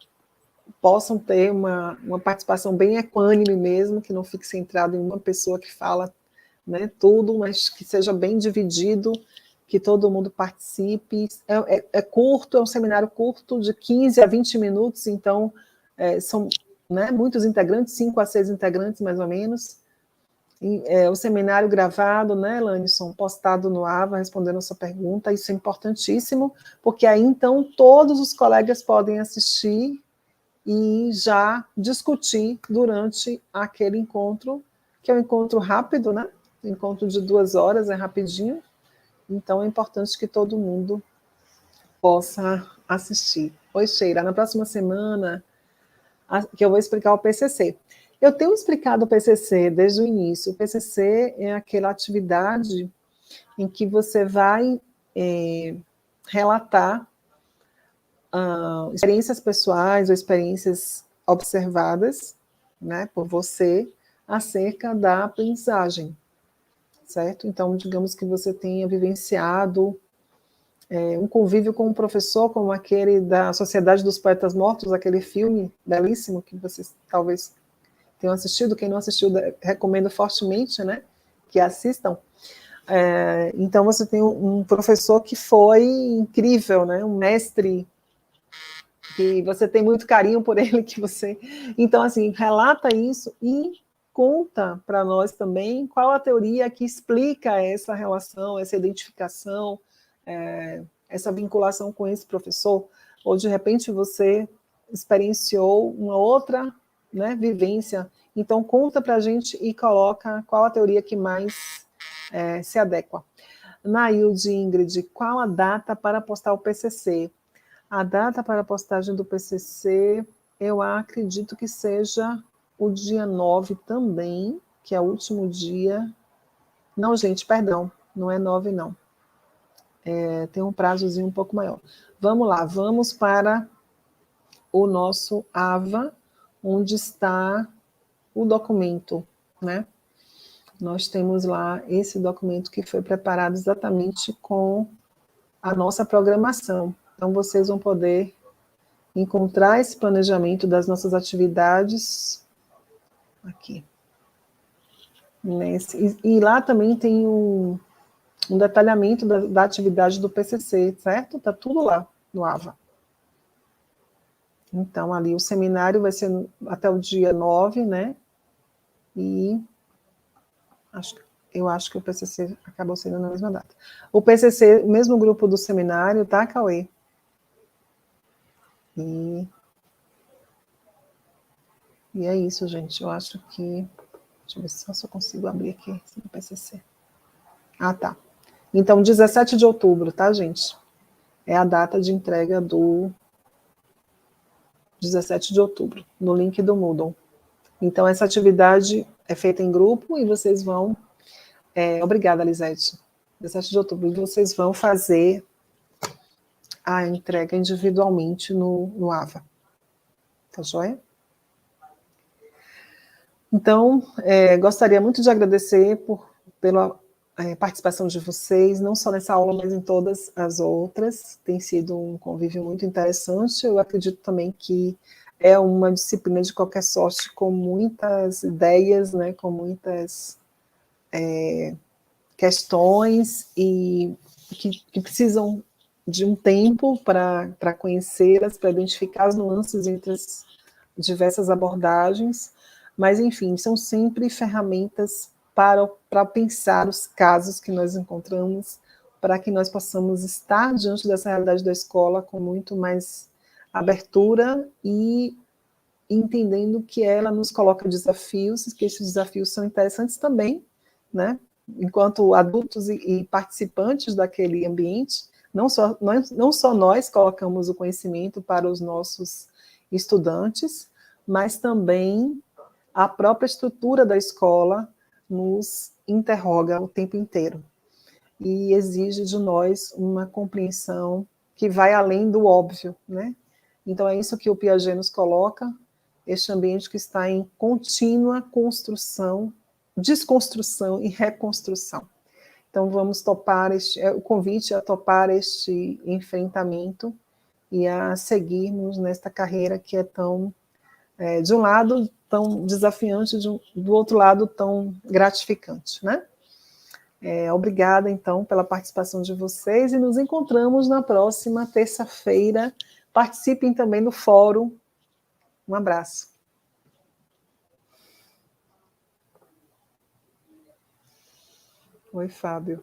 possam ter uma participação bem equânime mesmo, que não fique centrado em uma pessoa que fala, né, tudo, mas que seja bem dividido, que todo mundo participe. É curto, é um seminário curto, de 15 a 20 minutos, então são, né, muitos integrantes, 5 a 6 integrantes, mais ou menos. O seminário gravado, né, Lanison, postado no AVA, respondendo a sua pergunta, isso é importantíssimo, porque aí, então, todos os colegas podem assistir e já discutir durante aquele encontro, que é um encontro rápido, né, encontro de 2 horas, é rapidinho, então é importante que todo mundo possa assistir. Oi, Sheila, na próxima semana que eu vou explicar o PCC. Eu tenho explicado o PCC desde o início. O PCC é aquela atividade em que você vai relatar experiências pessoais ou experiências observadas, né, por você acerca da aprendizagem, certo? Então, digamos que você tenha vivenciado um convívio com um professor, como aquele da Sociedade dos Poetas Mortos, aquele filme belíssimo que vocês talvez tenham assistido. Quem não assistiu, recomendo fortemente, né, que assistam. Então, você tem um professor que foi incrível, né, um mestre que você tem muito carinho por ele, Então, assim, relata isso e conta para nós também qual a teoria que explica essa relação, essa identificação, essa vinculação com esse professor, ou de repente você experienciou uma outra, né, vivência. Então, conta para a gente e coloca qual a teoria que mais se adequa. Nailde, Ingrid, qual a data para postar o PCC? A data para a postagem do PCC, eu acredito que seja o dia 9 também, que é o último dia. Não, gente, perdão, não é 9, não. Tem um prazozinho um pouco maior. Vamos lá, vamos para o nosso AVA, onde está o documento, né? Nós temos lá esse documento que foi preparado exatamente com a nossa programação. Então, vocês vão poder encontrar esse planejamento das nossas atividades aqui. E lá também tem um detalhamento da atividade do PCC, certo? Está tudo lá no AVA. Então, ali o seminário vai ser até o dia 9, né? E eu acho que o PCC acabou sendo na mesma data. O PCC, o mesmo grupo do seminário, tá, Cauê? E é isso, gente. Eu acho que... Deixa eu ver se eu consigo abrir aqui no PCC. Ah, tá. Então, 17 de outubro, tá, gente? É a data de entrega do 17 de outubro, no link do Moodle. Então, essa atividade é feita em grupo e vocês vão... obrigada, Lisete. 17 de outubro, e vocês vão fazer a entrega individualmente no AVA. Tá joia? Então, gostaria muito de agradecer pela participação de vocês, não só nessa aula, mas em todas as outras. Tem sido um convívio muito interessante. Eu acredito também que é uma disciplina de qualquer sorte, com muitas ideias, né, com muitas questões, e que precisam de um tempo para conhecê-las, para identificar as nuances entre as diversas abordagens, mas, enfim, são sempre ferramentas para pensar os casos que nós encontramos, para que nós possamos estar diante dessa realidade da escola com muito mais abertura e entendendo que ela nos coloca desafios, que esses desafios são interessantes também, né? Enquanto adultos e participantes daquele ambiente, não só nós colocamos o conhecimento para os nossos estudantes, mas também a própria estrutura da escola nos interroga o tempo inteiro e exige de nós uma compreensão que vai além do óbvio, né? Então é isso que o Piaget nos coloca. este ambiente que está em contínua construção, desconstrução e reconstrução. Então, vamos topar o convite a topar este enfrentamento e a seguirmos nesta carreira que é tão, de um lado, tão desafiante, do outro lado, tão gratificante, né? Obrigada, então, pela participação de vocês e nos encontramos na próxima terça-feira. Participem também do fórum. Um abraço. Oi, Fábio.